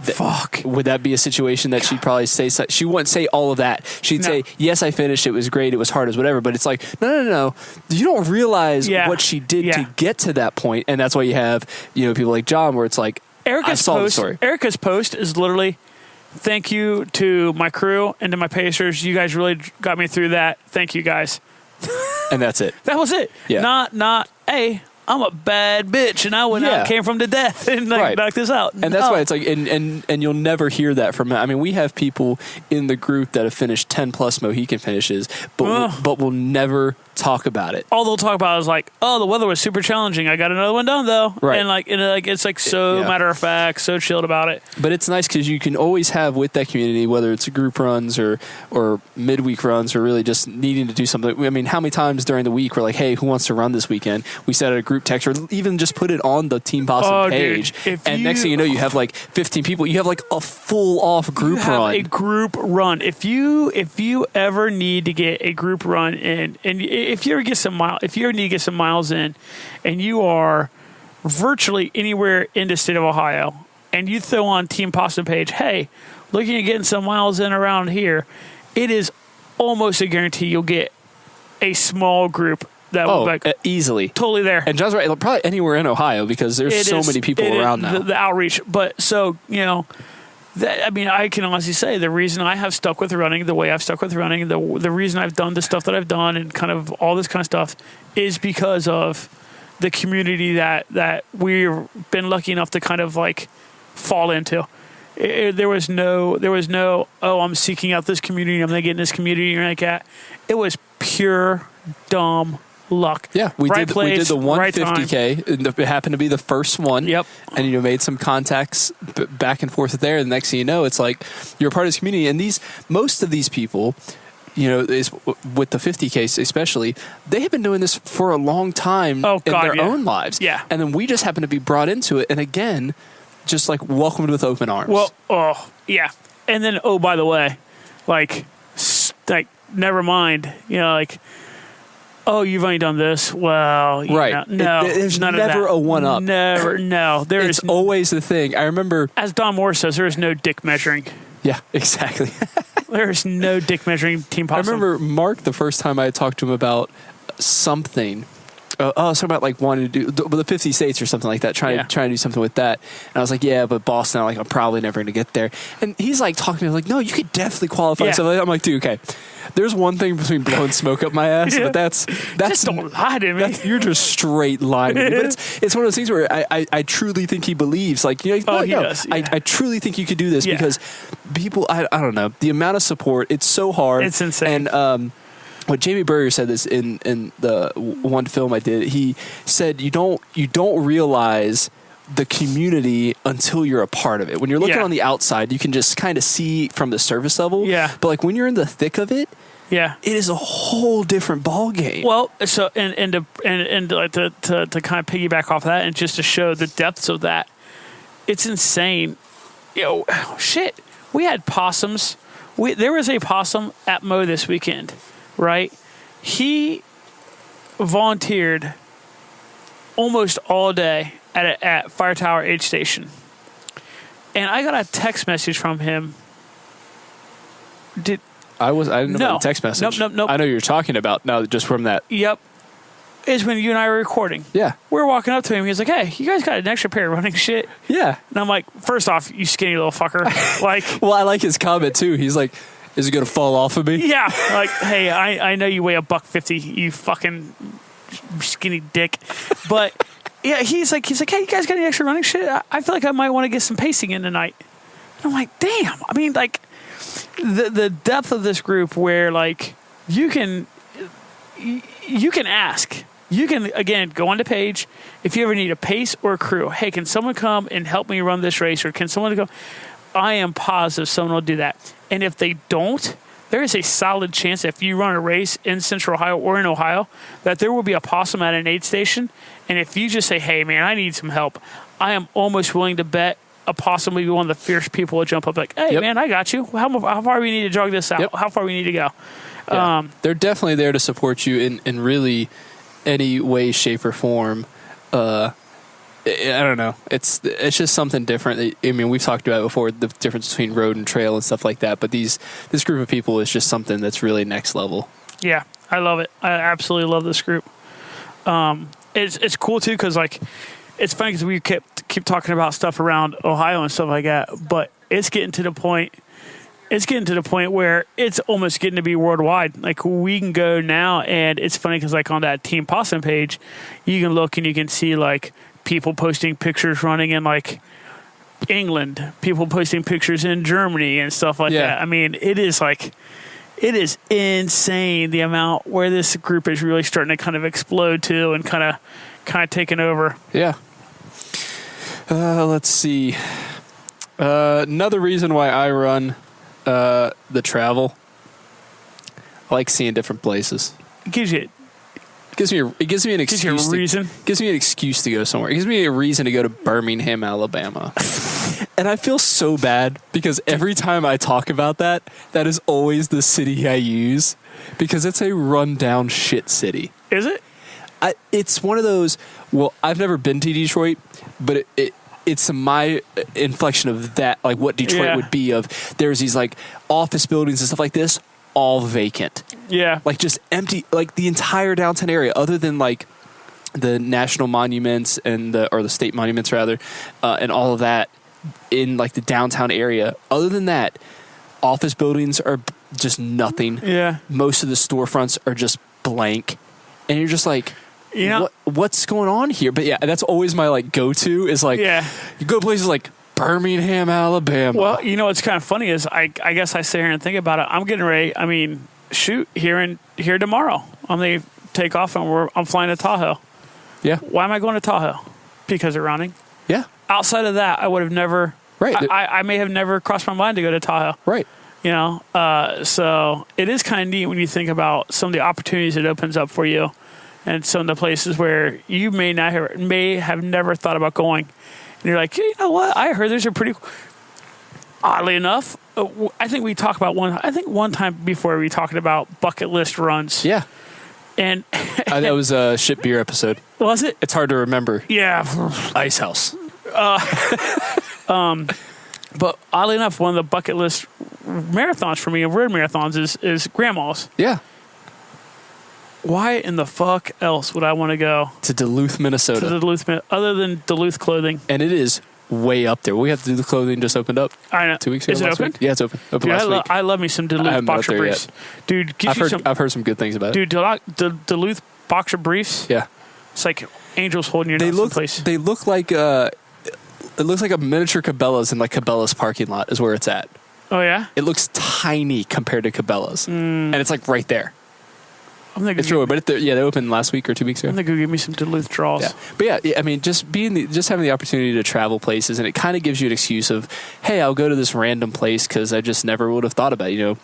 fuck. Would that be a situation that she'd probably say? She wouldn't say all of that. She'd say, yes, I finished. It was great. It was hard as whatever. But it's like, no. You don't realize what she did to get to that point. And that's why you have, people like John, where it's like, Erica's post is literally, thank you to my crew and to my pacers. You guys really got me through that. Thank you, guys. And that's it. That was it. Yeah. Not, hey, I'm a bad bitch and I went out and came from the death and knocked this out. And that's why it's like, and you'll never hear that from, I mean, we have people in the group that have finished 10+ Mohican finishes, but we'll never talk about it. All they'll talk about is like, oh, the weather was super challenging. I got another one done though. Right. And it's like so matter of fact, so chilled about it. But it's nice because you can always have with that community, whether it's group runs or midweek runs or really just needing to do something. I mean, how many times during the week we're like, hey, who wants to run this weekend? We set a group text or even just put it on the Team Possum page. Dude, next thing you know, you have like 15 people. You have like a full off group run. A group run. If you ever need to get a group run in, and if you ever need to get some miles in, and you are virtually anywhere in the state of Ohio, and you throw on Team Possum page, hey, looking at getting some miles in around here, it is almost a guarantee you'll get a small group that will be like easily totally there. And John's right, probably anywhere in Ohio because there's so many people around now. The outreach, but so I can honestly say the reason I have stuck with running the way I've stuck with running, the reason I've done the stuff that I've done and kind of all this kind of stuff is because of the community that we've been lucky enough to kind of like fall into. There was no, oh, I'm seeking out this community, I'm going to get in this community or like that. It was pure dumb luck. Yeah, we did the 150K. It happened to be the first one. Yep. And made some contacts back and forth there. The next thing you know, it's like you're a part of this community. And most of these people, is with the 50K especially, they have been doing this for a long time in their own lives. Yeah. And then we just happen to be brought into it. And again, just like welcomed with open arms. Well, yeah. And then, by the way, like never mind, oh, you've only done this. Well, right. No, there's none never of that. a one-up. Never, no. It's always the thing. I remember, as Don Moore says, there is no dick measuring. Yeah, exactly. There is no dick measuring Team Possum. I remember Mark the first time I talked to him about something. Something about like wanting to do the 50 states or something like that, trying to do something with that. And I was like, yeah, but Boston, I'm probably never going to get there. And he's like talking to me like, no, you could definitely qualify. Yeah. I'm like, dude, okay. There's one thing between blowing smoke up my ass, but that's just don't lie to me. You're just straight lying to me. But it's one of those things where I truly think he believes. Like, he does. Yeah. I truly think you could do this because people, I don't know, the amount of support, it's so hard. It's insane. And what Jamie Burrier said this in the one film I did, he said you don't realize the community until you're a part of it. When you're looking on the outside, you can just kind of see from the surface level. Yeah. But like when you're in the thick of it, it is a whole different ball game. Well, so and to kind of piggyback off that and just to show the depths of that, it's insane. Shit. We had possums. There was a possum at Mo this weekend. Right? He volunteered almost all day at Fire Tower Aid Station. And I got a text message from him. I didn't know about the text message. Nope. I know you're talking about now just from that. Yep. Is when you and I were recording. Yeah. We're walking up to him. He's like, hey, you guys got an extra pair of running shit? Yeah. And I'm like, first off, you skinny little fucker. Well, I like his comment too. He's like, is it going to fall off of me? Yeah. Like, hey, I know you weigh $150, you fucking skinny dick. But yeah, he's like, hey, you guys got any extra running shit? I feel like I might want to get some pacing in tonight. And I'm like, damn. I mean, like the depth of this group where like you can ask. You can, again, go on the page. If you ever need a pace or a crew, hey, can someone come and help me run this race? Or can someone go? I am positive someone will do that. And if they don't, there is a solid chance that if you run a race in Central Ohio or in Ohio, that there will be a possum at an aid station. And if you just say, hey, man, I need some help, I am almost willing to bet a possum will be one of the fierce people will jump up like, hey, man, I got you. How far do we need to jog this out? Yep. How far do we need to go? Yeah. They're definitely there to support you in really any way, shape, or form. I don't know. It's just something different. I mean, we've talked about it before, the difference between road and trail and stuff like that. But this group of people is just something that's really next level. Yeah, I love it. I absolutely love this group. It's cool too because like it's funny because we keep talking about stuff around Ohio and stuff like that, but it's getting to the point. It's getting to the point where it's almost getting to be worldwide. Like we can go now, and it's funny because like on that Team Possum page, you can look and you can see like people posting pictures running in like England, people posting pictures in Germany and stuff like that. I mean, it is insane the amount where this group is really starting to kind of explode to and kind of taking over. Yeah. Let's see. Another reason why I run the travel. I like seeing different places. It gives me an excuse to go somewhere. It gives me a reason to go to Birmingham, Alabama. And I feel so bad because every time I talk about that is always the city I use because it's a rundown shit city. Is it? it's one of those. Well, I've never been to Detroit, but it's my inflection of that, like what Detroit would be. Of there's these like office buildings and stuff like this, all vacant. Yeah, like just empty, like the entire downtown area, other than like the national monuments and or the state monuments rather, and all of that in like the downtown area. Other than that, office buildings are just nothing. Yeah, most of the storefronts are just blank, and you're just like, what's going on here? But yeah, that's always my like go-to is like, you go to places like Birmingham, Alabama. Well, what's kind of funny is I guess I sit here and think about it. I'm getting ready. I mean, shoot, here tomorrow. I'm going to take off and I'm flying to Tahoe. Yeah. Why am I going to Tahoe? Because of running. Yeah. Outside of that, I would have never. Right. I may have never crossed my mind to go to Tahoe. Right. So it is kind of neat when you think about some of the opportunities it opens up for you, and some of the places where you may have never thought about going, and you're like, you know what? I heard these are pretty. Oddly enough, I think we talked about one. I think one time before we talked about bucket list runs. Yeah. And that was a shit beer episode. Was it? It's hard to remember. Yeah. Ice House. But oddly enough, one of the bucket list marathons for me, of road marathons, is Grandma's. Yeah. Why in the fuck else would I want to go to Duluth, Minnesota? Other than Duluth Clothing. And it is way up there. We have to do the clothing just opened up. I know. 2 weeks ago. Is it open? Week. Yeah, it's open. Dude, last week. I love me some Duluth boxer briefs. Dude, I've heard some good things about it. Dude, Duluth boxer briefs. Yeah. It's like angels holding your nose in place. They look like it looks like a miniature Cabela's in like Cabela's parking lot is where it's at. Oh yeah? It looks tiny compared to Cabela's. And it's like right there. It's really, but they opened last week or 2 weeks ago. I'm gonna go give me some Duluth draws. Yeah. But yeah, I mean, just having the opportunity to travel places, and it kind of gives you an excuse of, hey, I'll go to this random place because I just never would have thought about it.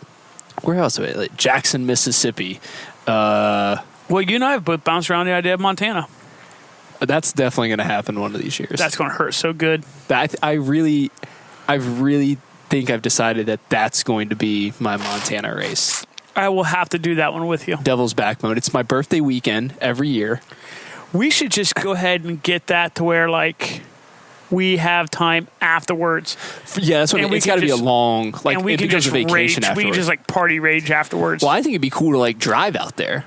Where else? Like Jackson, Mississippi. Well, you and I have both bounced around the idea of Montana. That's definitely going to happen one of these years. That's going to hurt so good. I really think I've decided that that's going to be my Montana race. I will have to do that one with you. Devil's Backbone. It's my birthday weekend every year. We should just go ahead and get that to where, like, we have time afterwards. Yeah, that's what it's got to be a long, like, and we can just vacation rage. afterwards. We can just, like, party rage afterwards. Well, I think it'd be cool to, like, drive out there.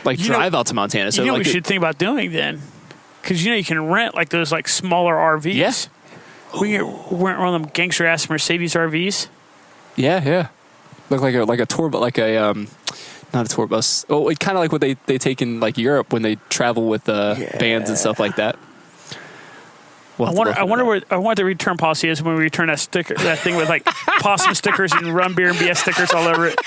Like, drive out to Montana. So, what we should think about doing then? Because, you can rent, like, those, like, smaller RVs. Yes. We can rent one of them gangster-ass Mercedes RVs. Yeah. Look like a tour, but like a not a tour bus. Oh, kind of like what they take in like Europe when they travel with bands and stuff like that. I wonder what the return policy is when we return that thing with like possum stickers and rum beer and BS stickers all over it.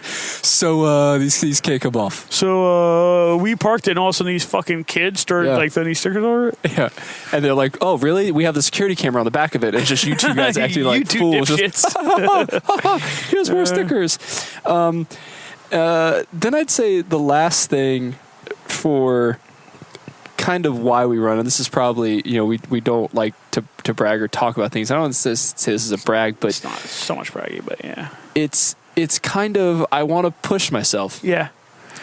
So these can't come off. So we parked it, and all of a sudden these fucking kids started like throwing these stickers over it. Yeah, and they're like, "Oh, really? We have the security camera on the back of it." It's just you two guys acting like fools. Here's more stickers. Then I'd say the last thing for kind of why we run, and this is probably, we don't like to brag or talk about things. I don't want to say this is a brag, but it's not so much bragging, but yeah, it's kind of, I want to push myself. Yeah,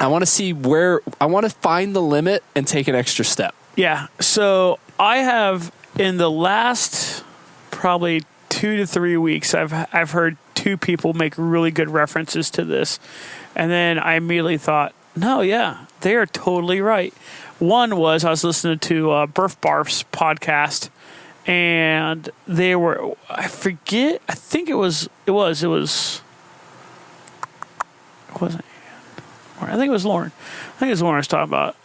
I want to see I want to find the limit and take an extra step. Yeah. So I have, in the last probably 2 to 3 weeks, I've heard 2 people make really good references to this, and then I immediately thought, no, yeah, they are totally right. One was, I was listening to Burf Barf's podcast, and they were, I think it wasn't, I think it was Lauren. I think it was Lauren I was talking about.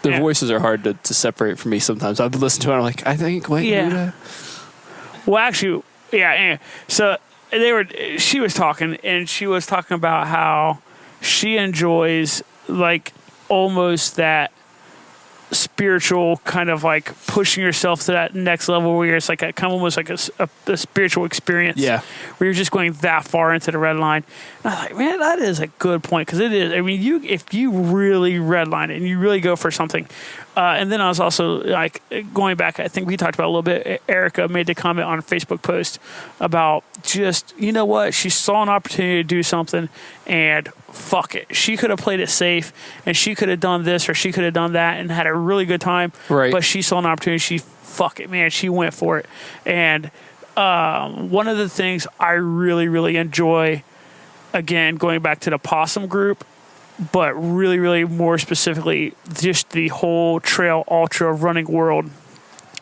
Their voices are hard to separate from me sometimes. I've listened to it, and I'm like, Well, actually, yeah, anyway. So she was talking about how she enjoys, like, almost that spiritual kind of like pushing yourself to that next level where it's like kind of almost like a spiritual experience. Yeah. Where you're just going that far into the red line. And I'm like, man, that is a good point, because it is. I mean, if you really redline it and you really go for something, And then I was also like going back, I think we talked about a little bit, Erica made the comment on a Facebook post about just, you know what, she saw an opportunity to do something and fuck it. She could have played it safe and she could have done this or she could have done that and had a really good time. Right. But she saw an opportunity. Fuck it, man. She went for it. And one of the things I really, really enjoy, again, going back to the possum group, but really, really more specifically, just the whole trail ultra running world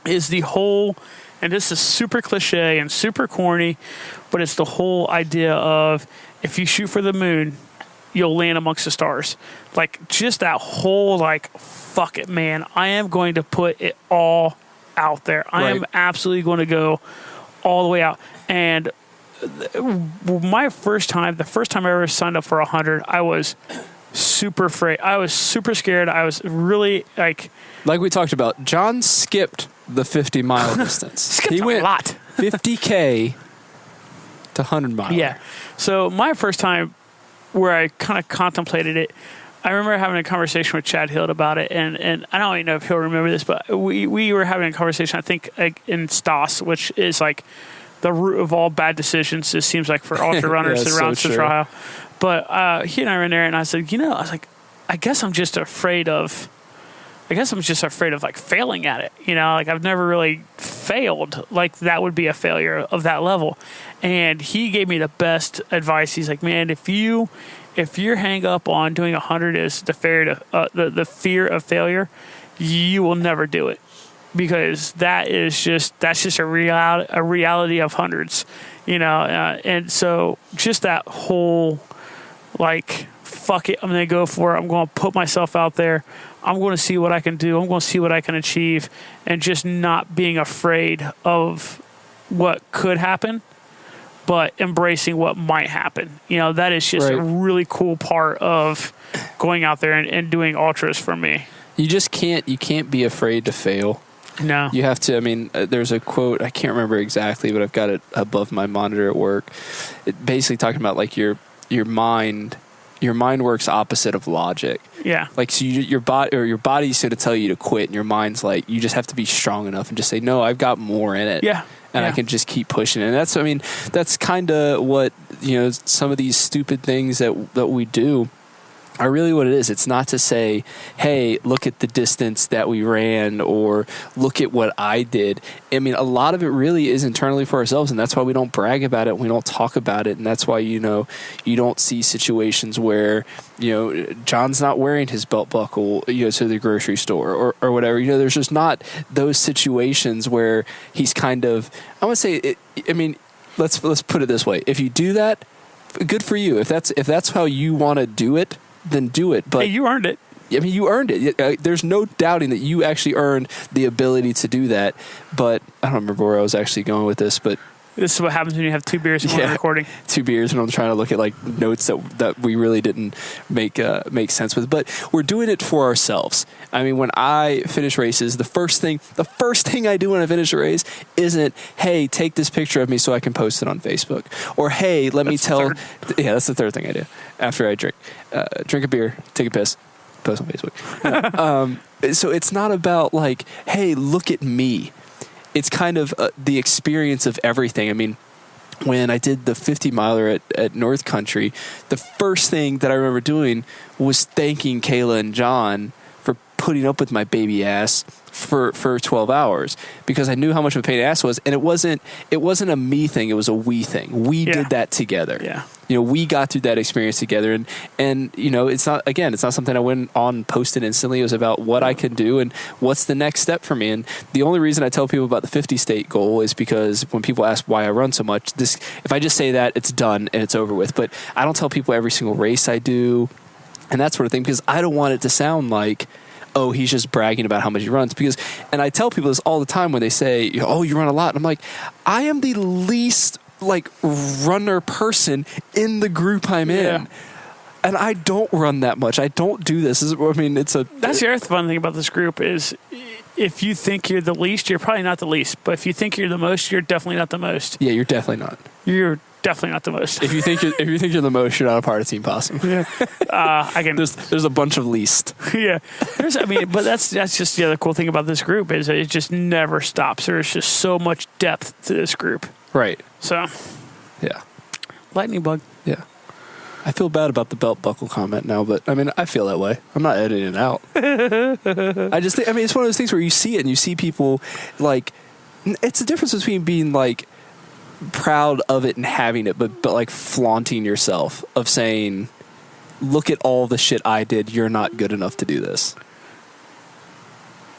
is the whole, and this is super cliche and super corny, but it's the whole idea of if you shoot for the moon, you'll land amongst the stars. Like just that whole like, fuck it, man. I am going to put it all out there. I am absolutely going to go all the way out. And the first time I ever signed up for 100, I was super afraid. I was super scared. I was really like we talked about, John skipped the 50-mile distance. He went a lot. 50K to 100 miles. Yeah. So my first time where I kind of contemplated it, I remember having a conversation with Chad Hill about it, and I don't even know if he'll remember this, but we were having a conversation, I think, like in Stas, which is like the root of all bad decisions, it seems like, for ultra runners around Central Ohio. But he and I were in there, and I said, I guess I'm just afraid of like failing at it. Like I've never really failed. Like that would be a failure of that level. And he gave me the best advice. He's like, man, if your hang up on doing 100 is the fear of failure, you will never do it, because that's just a reality of hundreds, and so just that whole like, fuck it, I'm going to go for it. I'm going to put myself out there. I'm going to see what I can do. I'm going to see what I can achieve, and just not being afraid of what could happen, but embracing what might happen. That is just a really cool part of going out there and doing ultras for me. You can't be afraid to fail. No. You have to, there's a quote, I can't remember exactly, but I've got it above my monitor at work. It basically talking about like your mind works opposite of logic. Yeah. Like, so your body's going to tell you to quit, and your mind's like, you just have to be strong enough and just say, no, I've got more in it. Yeah. And I can just keep pushing. And that's kind of what, some of these stupid things that we do are really what it is. It's not to say, hey, look at the distance that we ran, or look at what I did. A lot of it really is internally for ourselves, and that's why we don't brag about it. We don't talk about it. And that's why, you don't see situations where, John's not wearing his belt buckle, to the grocery store or whatever. There's just not those situations where he's kind of, I want to say, let's put it this way. If you do that, good for you. If that's how you want to do it, then do it. But hey, you earned it. You earned it. There's no doubting that you actually earned the ability to do that. But I don't remember where I was actually going with this, but this is what happens when you have 2 beers and one recording. 2 beers, and I'm trying to look at like notes that we really didn't make sense with. But we're doing it for ourselves. When I finish races, the first thing I do when I finish a race isn't, hey, take this picture of me so I can post it on Facebook, or hey, that's the third thing I do after I drink a beer, take a piss, post on Facebook. So it's not about like, hey, look at me. It's kind of the experience of everything. When I did the 50 miler at North Country, the first thing that I remember doing was thanking Kayla and John for putting up with my baby ass for 12 hours, because I knew how much of a pain in the ass was, and it wasn't a me thing, it was a we thing. We did that together. Yeah. We got through that experience together, and it's not something I went on and posted instantly. It was about what I can do and what's the next step for me. And the only reason I tell people about the 50 state goal is because when people ask why I run so much, if I just say that, it's done and it's over with. But I don't tell people every single race I do and that sort of thing, because I don't want it to sound like, oh, he's just bragging about how much he runs. And I tell people this all the time when they say, oh, you run a lot. And I'm like, I am the least runner person in the group I'm in. And I don't run that much. I don't do this. That's the other fun thing about this group is if you think you're the least, you're probably not the least. But if you think you're the most, you're definitely not the most. Yeah, you're definitely not. You're definitely not the most. If you think you're the most, you're not a part of Team Possum. Yeah. I can. There's a bunch of least. Yeah. But that's just the other cool thing about this group is that it just never stops. There's just so much depth to this group. Right. So. Yeah. Lightning bug. Yeah. I feel bad about the belt buckle comment now, but I mean, I feel that way. I'm not editing it out. I just think, it's one of those things where you see it and you see people like, it's the difference between being like proud of it and having it, but like flaunting yourself of saying, look at all the shit I did. You're not good enough to do this.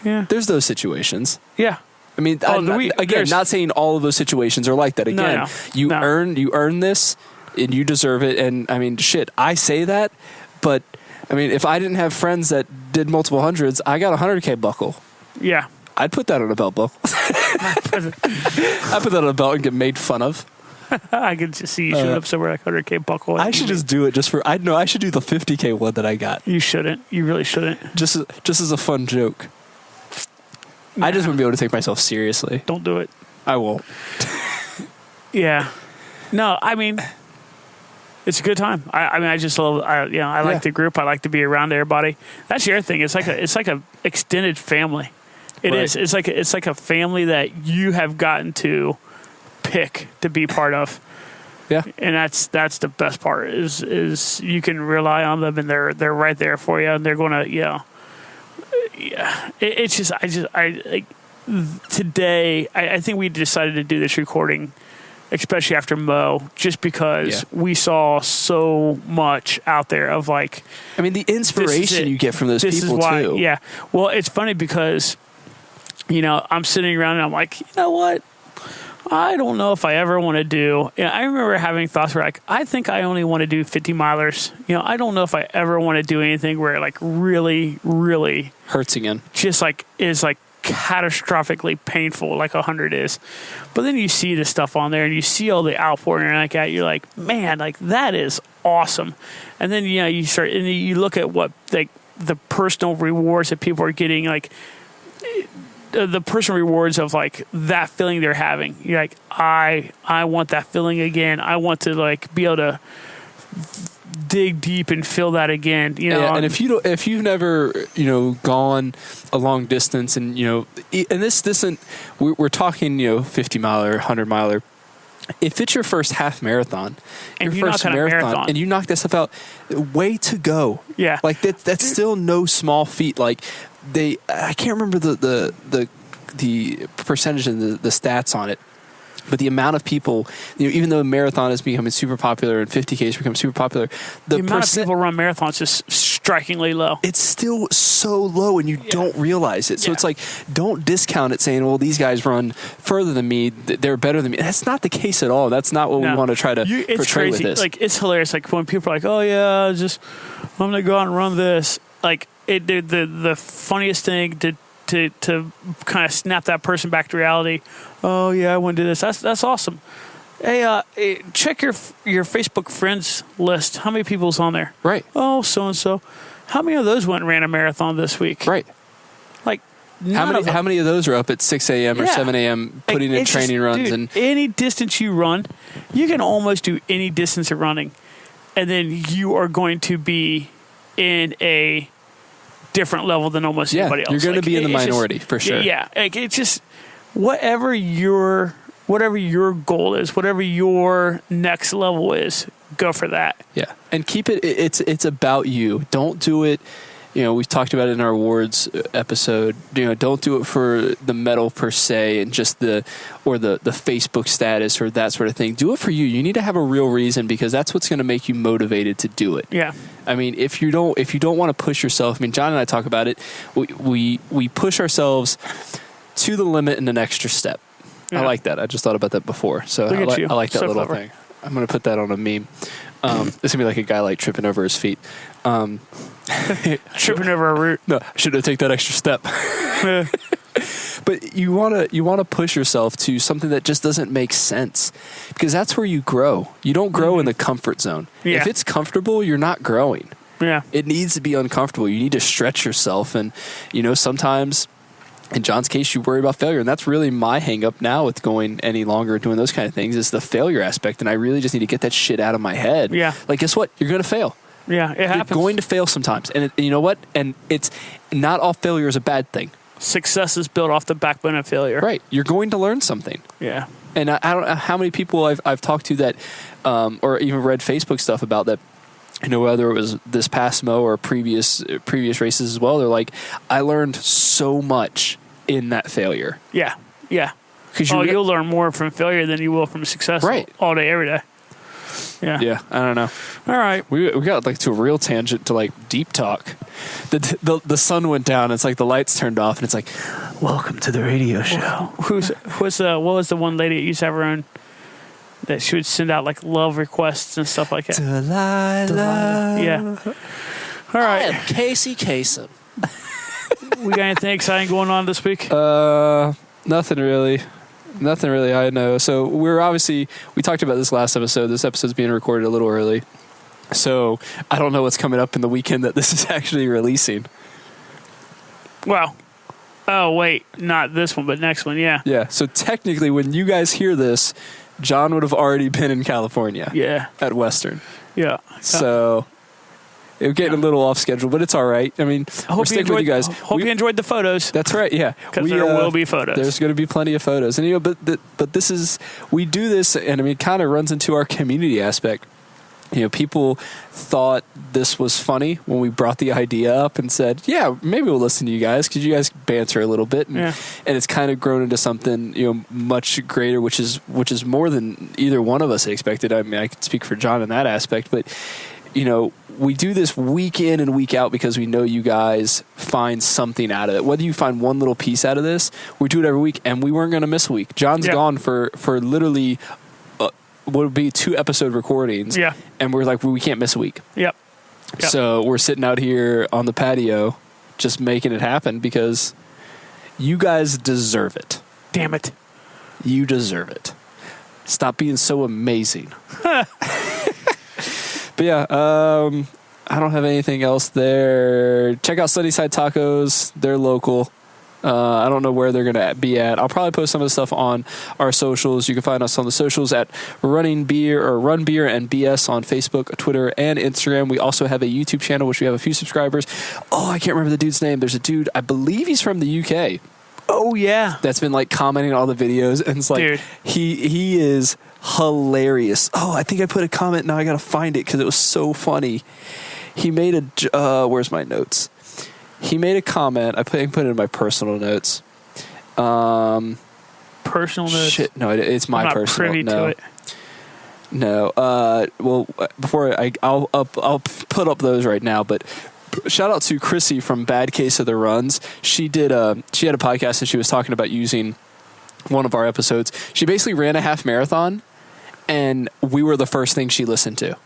Yeah. There's those situations. Yeah. I mean, not saying all of those situations are like that. Again, you earn this. And you deserve it. And I mean, shit, I say that, but I mean, if I didn't have friends that did multiple hundreds, I got a 100K buckle. Yeah. I'd put that on a belt buckle. I'd put that on a belt and get made fun of. I could just see you showing up somewhere like 100K buckle. I should just do it I should do the 50K one that I got. You shouldn't. You really shouldn't. Just as a fun joke. Nah. I just wouldn't be able to take myself seriously. Don't do it. I won't. Yeah. No, I mean, it's a good time. I just love. I like the group. I like to be around everybody. That's the other thing. It's like a extended family. It is. It's like a family that you have gotten to pick to be part of. Yeah. And that's the best part is you can rely on them and they're right there for you and they're gonna yeah. It's just today I think we decided to do this recording, especially after Mo, just because we saw so much out there of like... I mean, the inspiration you get from those people, too. Yeah. Well, it's funny because, I'm sitting around and I'm like, you know what? I don't know if I ever want to do... I remember having thoughts where like, I think I only want to do 50 milers. I don't know if I ever want to do anything where it like really, really... hurts again. Just like is like catastrophically painful like 100 is. But then you see the stuff on there and you see all the outpouring like that, you're like, man, like that is awesome. And then you start and you look at what like the personal rewards that people are getting, like the personal rewards of like that feeling they're having. You're like, I want that feeling again. I want to like be able to dig deep and feel that again, and if you've never gone a long distance and and this isn't we're talking 50 miler 100 miler, if it's your first half marathon and your first marathon and you knock that stuff out, way to go. Yeah, like that's still no small feat. Like I can't remember the percentage and the stats on it. But the amount of people, even though marathon is becoming super popular and 50K is becoming super popular, the amount of people run marathons is strikingly low. It's still so low, and you don't realize it. So it's like, don't discount it saying, well, these guys run further than me, they're better than me. That's not the case at all. That's not what we want to try to portray with this. Like, it's hilarious. Like, when people are like, oh, yeah, I'm going to go out and run this. Like, the funniest thing to kind of snap that person back to reality. Oh yeah, I want to do this. That's awesome. Hey, check your Facebook friends list. How many people's on there? Right. Oh, so and so. How many of those went and ran a marathon this week? Right. Like how many of those are up at 6 a.m. or 7 a.m. putting in training runs? And any distance you run, you can almost do any distance of running, and then you are going to be in a different level than almost anybody else. You're going to be in the minority for sure. Yeah, like it's just whatever your goal is, whatever your next level is, go for that. Yeah, and keep it. It's about you. Don't do it. We've talked about it in our awards episode. Don't do it for the medal per se and just the Facebook status or that sort of thing. Do it for you. You need to have a real reason, because that's what's going to make you motivated to do it. Yeah. I mean, if you don't want to push yourself, I mean, John and I talk about it. We push ourselves to the limit and an extra step. Yeah. I like that. I just thought about that before. So I like that little thing. I'm going to put that on a meme. This is going to be like a guy like tripping over his feet. Tripping over a root. No, I should have taken that extra step. But you want to push yourself to something that just doesn't make sense, because that's where you grow. You don't grow in the comfort zone. Yeah. If it's comfortable, you're not growing. Yeah. It needs to be uncomfortable. You need to stretch yourself, and sometimes in John's case, you worry about failure. And that's really my hang up now with going any longer, doing those kind of things, is the failure aspect. And I really just need to get that shit out of my head. Yeah. Like, guess what? You're going to fail. Yeah, it happens. You're going to fail sometimes. And you know what? And it's not all failure is a bad thing. Success is built off the backbone of failure. Right. You're going to learn something. Yeah. And I don't know how many people I've talked to that, or even read Facebook stuff about that, whether it was this past Mo or previous races as well, they're like, I learned so much in that failure. Yeah. Yeah. Because you'll learn more from failure than you will from success. Right. All day, every day. Yeah. Yeah. I don't know. All right. We got like to a real tangent to like deep talk. The sun went down. It's like the lights turned off, and it's like, welcome to the radio show. What was the one lady that used to have her own, that she would send out like love requests and stuff like that? Delilah. Yeah. All right. I am Casey Kasem. We got anything exciting going on this week? Nothing really. Nothing really, I know. So we talked about this last episode. This episode's being recorded a little early. So I don't know what's coming up in the weekend that this is actually releasing. Well, oh, wait, not this one, but next one, yeah. Yeah, so technically when you guys hear this, John would have already been in California. Yeah. At Western. Yeah. So it was getting a little off schedule, but it's all right. I mean, we're sticking with you guys. Hope you enjoyed the photos. That's right, yeah. Because there will be photos. There's going to be plenty of photos. And, but this is, we do this, and I mean, it kind of runs into our community aspect. People thought this was funny when we brought the idea up and said, yeah, maybe we'll listen to you guys because you guys banter a little bit. And it's kind of grown into something, much greater, which is more than either one of us had expected. I mean, I could speak for John in that aspect, but, we do this week in and week out because we know you guys find something out of it. Whether you find one little piece out of this, we do it every week, and we weren't going to miss a week. John's gone for literally what would be 2 episode recordings. Yeah. And we're like, we can't miss a week. Yep. So we're sitting out here on the patio just making it happen because you guys deserve it. Damn it. You deserve it. Stop being so amazing. But yeah, I don't have anything else there. Check out Sunnyside Tacos. They're local. I don't know where they're going to be at. I'll probably post some of the stuff on our socials. You can find us on the socials at Running Beer or Run Beer and BS on Facebook, Twitter, and Instagram. We also have a YouTube channel, which we have a few subscribers. Oh, I can't remember the dude's name. There's a dude, I believe he's from the UK. Oh, yeah. That's been like commenting on all the videos. And it's like, dude, he is hilarious. Oh, I think I put a comment. Now I got to find it because it was so funny. He made where's my notes? He made a comment. I put it in my personal notes. Personal notes? Shit, no, it's my personal. I'm not privy to it. No. Well, before I'll put up those right now, but shout out to Chrissy from Bad Case of the Runs. She had a podcast and she was talking about using one of our episodes. She basically ran a half marathon, and we were the first thing she listened to,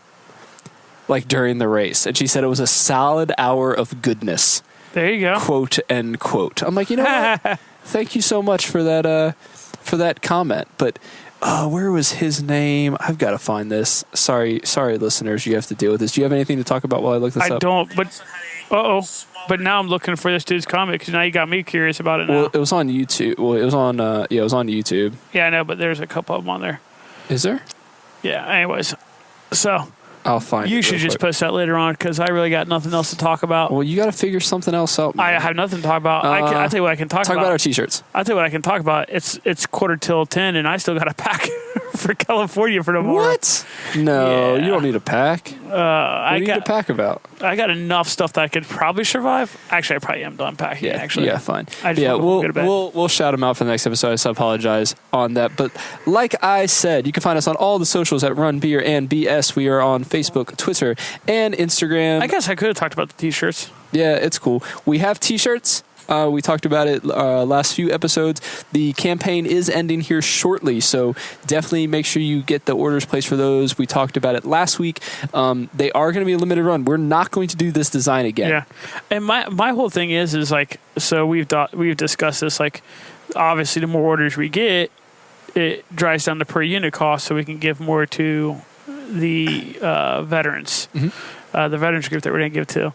like during the race. And she said it was a solid hour of goodness. There you go. Quote end quote. I'm like, what? Thank you so much for that comment. But where was his name? I've got to find this. Sorry, listeners, you have to deal with this. Do you have anything to talk about while I look this up? I don't, but but now I'm looking for this dude's comment because now you got me curious about it now. Well, it was on YouTube. Well, it was on YouTube. Yeah, I know, but there's a couple of them on there. Is there? Yeah. Anyways, so I'll find it. You should just post that later on because I really got nothing else to talk about. Well, you got to figure something else out, man. I have nothing to talk about. I'll tell you what I can talk about. Talk about our T-shirts. I'll tell you what I can talk about. It's 10:15, and I still got to pack for California for tomorrow. What? No, Yeah. You don't need to pack. What do you need to pack about? I got enough stuff that I could probably survive. Actually, I probably am done packing. Yeah, actually, yeah, fine. I just wanna go to bed. We'll shout them out for the next episode. So I apologize on that. But like I said, you can find us on all the socials at Run Beer and BS. We are on Facebook, Twitter, and Instagram. I guess I could have talked about the T-shirts. Yeah, it's cool. We have T-shirts. We talked about it last few episodes. The campaign is ending here shortly, so definitely make sure you get the orders placed for those. We talked about it last week. They are going to be a limited run. We're not going to do this design again. Yeah, and my whole thing is like, so we've discussed this. Like, obviously, the more orders we get, it drives down the per unit cost, so we can give more to the veterans, the veterans group that we're going to give to.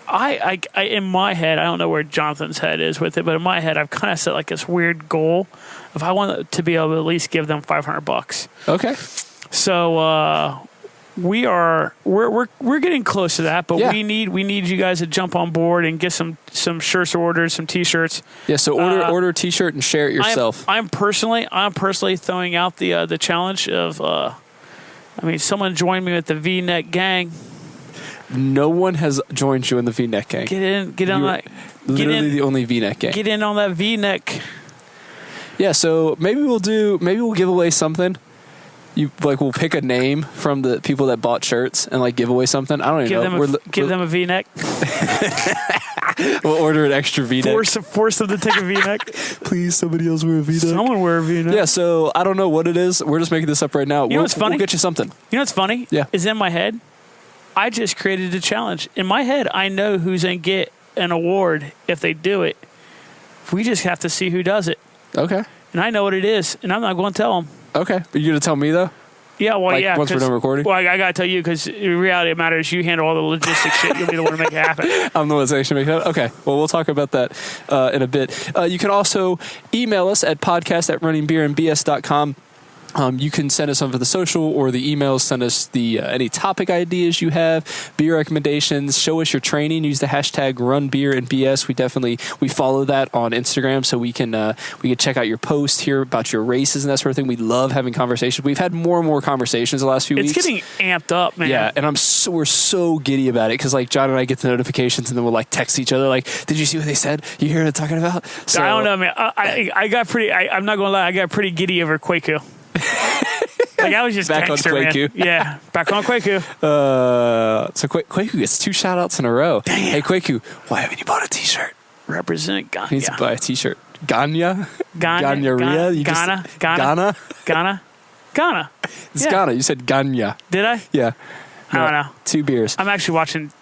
I in my head, I don't know where Jonathan's head is with it, but in my head, I've kind of set like this weird goal if I want to be able to at least give them $500. Okay. So we're getting close to that, but Yeah. we need you guys to jump on board and get some shirts ordered, some T-shirts. Yeah. So order a T-shirt and share it yourself. I'm personally throwing out the challenge of someone joined me with the V-neck gang. No one has joined you in the V-neck gang. Get on that. Literally the only V-neck gang. Get in on that V-neck. Yeah. So maybe we'll give away something. We'll pick a name from the people that bought shirts and like give away something. I don't even know. Give them a V-neck. We'll order an extra V-neck. Force them to take a V-neck. Please, somebody else wear a V-neck. Someone wear a V-neck. Yeah, so I don't know what it is. We're just making this up right now. You know what's funny? We'll get you something. You know what's funny? Yeah. Is in my head, I just created a challenge. In my head, I know who's going to get an award if they do it. We just have to see who does it. Okay. And I know what it is, and I'm not going to tell them. Okay. Are you going to tell me, though? Yeah, well, yeah. Once we're done recording? Well, I got to tell you because in reality, it matters. You handle all the logistics shit. You'll be the one to make it happen. I'm the one that's actually making it. Okay. Well, we'll talk about that in a bit. You can also email us at podcast@runningbeerandbs.com. You can send us over the social or the emails. Send us the any topic ideas you have, beer recommendations. Show us your training. Use the hashtag #RunBeerandBS. We follow that on Instagram, so we can check out your posts, hear about your races and that sort of thing. We love having conversations. We've had more and more conversations the last few weeks. It's getting amped up, man. Yeah, and we're so giddy about it because like John and I get the notifications and then we'll like text each other like, "Did you see what they said? You hear what they're talking about?" So, I don't know, man. I got pretty. I'm not gonna lie. I got pretty giddy over Kwaku. I was just back gangster, on Kwaku. Man. Yeah, back on Kwaku. So Kwaku gets 2 shout outs in a row. Damn. Hey Kwaku, why haven't you bought a T-shirt? Represent Ghana. He needs to buy a T-shirt. Ghana? Ghana. Ghana. It's Ghana. You said Ghana. Did I? Yeah. I don't know. 2 beers. I'm actually watching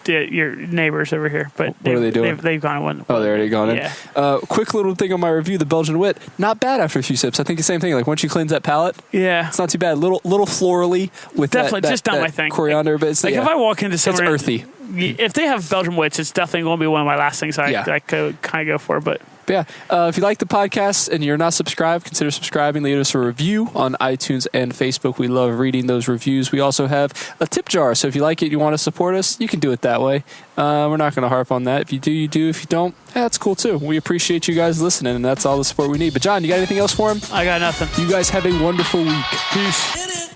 your neighbors over here, but what are they doing? They've gone one. Oh, they're already gone in. Yeah. Quick little thing on my review: the Belgian Wit, not bad after a few sips. I think the same thing. Like once you cleanse that palate, Yeah. it's not too bad. Little florally with Definitely, that, just not that my thing. coriander, but it's Like if I walk into somewhere, it's earthy. If they have Belgian wits, it's definitely going to be one of my last things I could kind of go for. But yeah, if you like the podcast and you're not subscribed, consider subscribing. Leave us a review on iTunes and Facebook. We love reading those reviews. We also have a tip jar, so if you like it, you want to support us, you can do it that way. We're not going to harp on that. If you do, you do. If you don't, that's cool too. We appreciate you guys listening, and that's all the support we need. But John, you got anything else for him? I got nothing. You guys have a wonderful week. Peace.